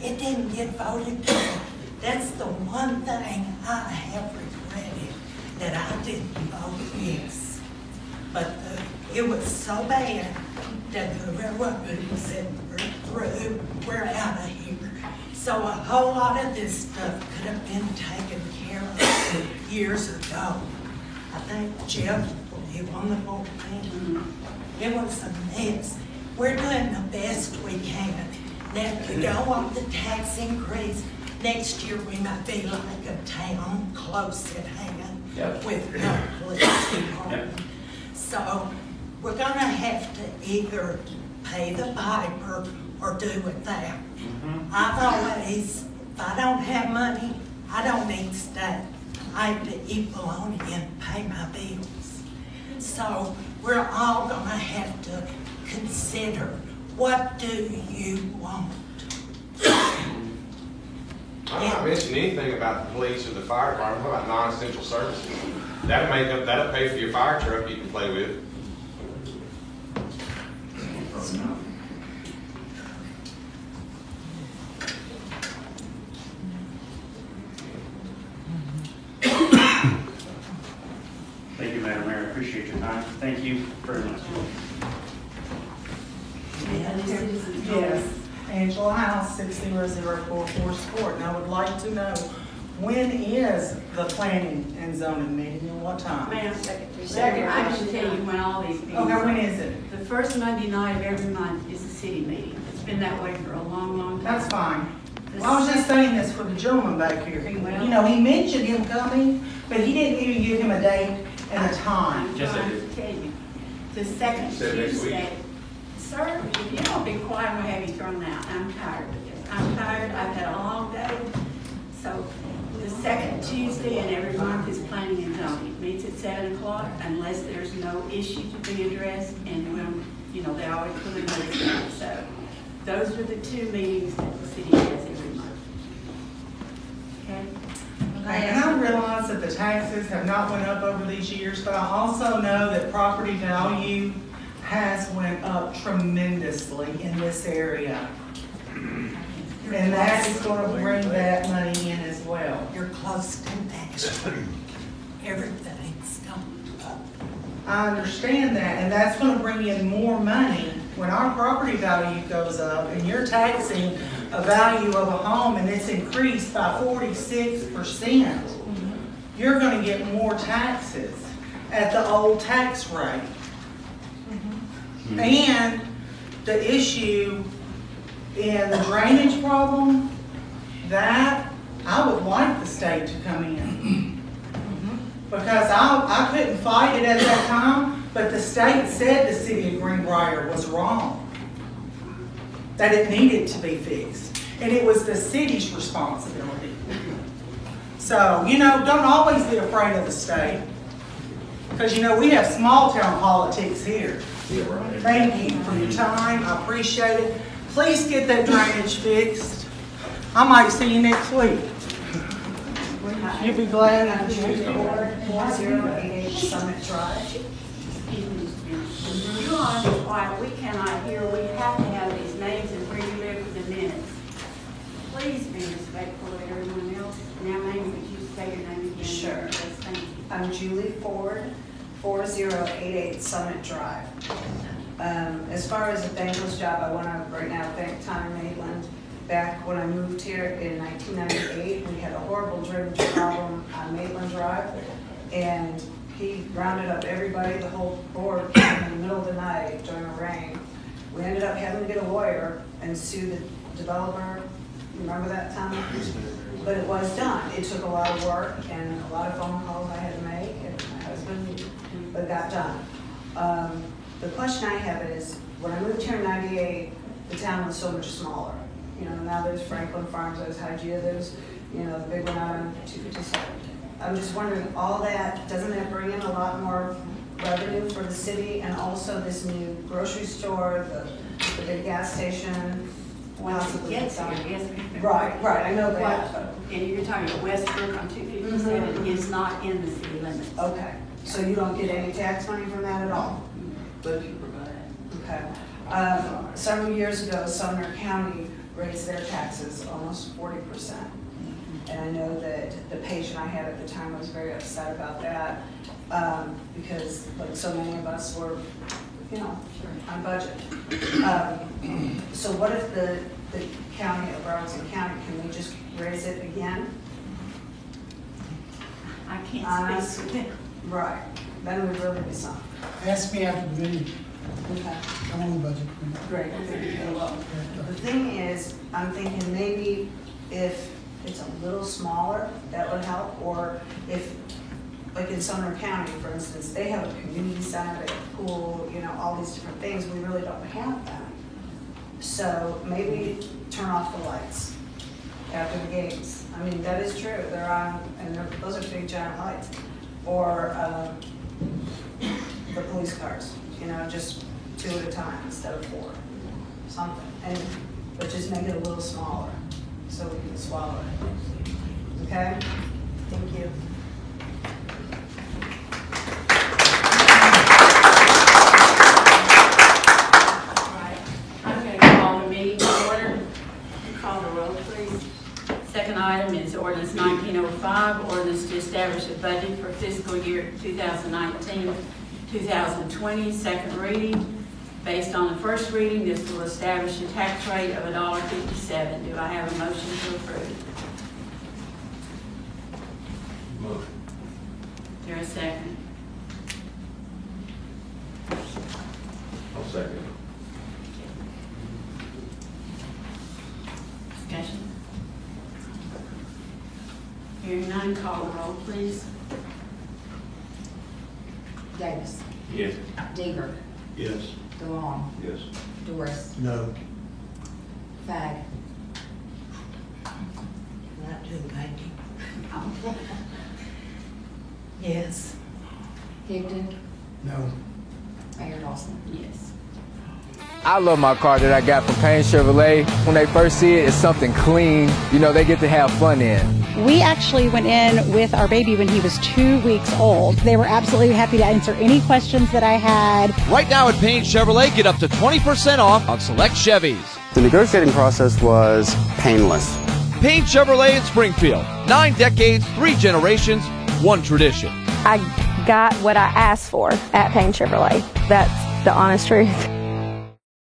it didn't get voted for. That's the one thing I have regretted, that I didn't vote yes. But it was so bad that the railroad said, we're through, we're out of here. So a whole lot of this stuff could have been taken care of years ago. I think Jeff, you on the board then, it was a mess. We're doing the best we can. Now, if you don't want the tax increase, next year we might be like a town close at hand Yep. with no police department. Yep. So we're gonna have to either pay the piper or do it that. I've always, if I don't have money, I don't need state. I have to eat bologna and pay my bills. So we're all gonna have to consider, what do you want? I'm not mentioning anything about the police or the fire department. What about non-essential services? That'll pay for your fire truck you can play with. Thank you, Madam Mayor. I appreciate your time. Thank you very much. Yes, Angela House, 60044 Sport, and I would like to know, when is the planning and zoning meeting and what time? Ma'am, second, I can tell you when all these meetings Okay, are. when is it? The first Monday night of every month is the city meeting. It's been that way for a long, long time. That's fine. Well, I was just saying this for the gentleman back here. You know, he mentioned him coming, but he didn't even give him a date and a time. I'm trying to tell you, the second Said next week. Tuesday. Sir, if you don't be quiet, I'm gonna have you thrown out. I'm tired of this. I'm tired, I've had a long day. So the second Tuesday in every month is planning and zoning. It meets at 7 o'clock unless there's no issue to be addressed, and when, you know, they always put a notice out. So those are the two meetings that the city has every month. Okay? Okay, and I realize that the taxes have not went up over these years, but I also know that property value has went up tremendously in this area. And that is gonna bring that money in as well. You're close to Nashville. Everything's going up. I understand that, and that's gonna bring in more money when our property value goes up and you're taxing a value of a home and it's increased by 46%. You're gonna get more taxes at the old tax rate. And the issue in the drainage problem, that I would like the state to come in. Because I couldn't fight it at that time, but the state said the city of Greenbrier was wrong. That it needed to be fixed. And it was the city's responsibility. So, you know, don't always be afraid of the state. Because, you know, we have small town politics here. Thank you for your time. I appreciate it. Please get that drainage fixed. I might see you next week. You'll be glad. 4088 Summit Drive. You all be quiet, we cannot hear, we have to have these names and bring them in for the minutes. Please be respectful of everyone else. Now, ma'am, would you say your name again? Sure. Yes, thank you. I'm Julie Ford, 4088 Summit Drive. As far as the thankless job, I want to right now thank Tom Maitland. Back when I moved here in 1998, we had a horrible drainage problem on Maitland Drive, and he rounded up everybody, the whole board, came in the middle of the night during a rain. We ended up having to get a lawyer and sue the developer. Remember that, Tom? But it was done. It took a lot of work and a lot of phone calls I had to make, and my husband, but it got done. The question I have is, when I moved here in 98, the town was so much smaller. You know, now there's Franklin Farms, there's Hygeia, there's, you know, the big one out on 257. I'm just wondering, all that, doesn't that bring in a lot more revenue for the city, and also this new grocery store, the big gas station? Once it gets here, yes. Right, I know that. And you're talking about Westbrook on 257 is not in the city limits. Okay, so you don't get any tax money from that at all? But you provide. Okay. Several years ago, Sumner County raised their taxes almost 40%. And I know that the patient I had at the time was very upset about that, because like so many of us were, you know, on budget. So what if the county of Robertson County, can we just raise it again? I can't speak for them. Right, then would really be something. Ask me after the meeting. Okay. I'm on the budget. Great. The thing is, I'm thinking maybe if it's a little smaller, that would help. Or if, like in Sumner County, for instance, they have a community center, they have a pool, you know, all these different things. We really don't have that. So maybe turn off the lights after the games. I mean, that is true. They're on, and those are big giant lights. Or the police cars, you know, just 2 at a time instead of 4, something. But just make it a little smaller so we can swallow it. Okay? Thank you. I'm going to call the meeting to order. Call the roll, please. Second item is ordinance 1905, ordinance to establish a budget for fiscal year 2019-2020, second reading. Based on the first reading, this will establish a tax rate of $1.57. Do I have a motion to approve? Motion. Is there a second? I'll second. Discussion? Hearing none, call the roll, please. Davis. Yes. Deaver. Yes. DeLong. Yes. Doris. No. Fag. Not too late. Yes. Higdon. No. Mayor Dawson. Yes. I love my car that I got from Payne Chevrolet. When they first see it, it's something clean. You know, they get to have fun in. We actually went in with our baby when he was 2 weeks old. They were absolutely happy to answer any questions that I had. Right now at Payne Chevrolet, get up to 20% off on select Chevys. The negotiating process was painless. Payne Chevrolet in Springfield. 9 decades, 3 generations, 1 tradition. I got what I asked for at Payne Chevrolet. That's the honest truth.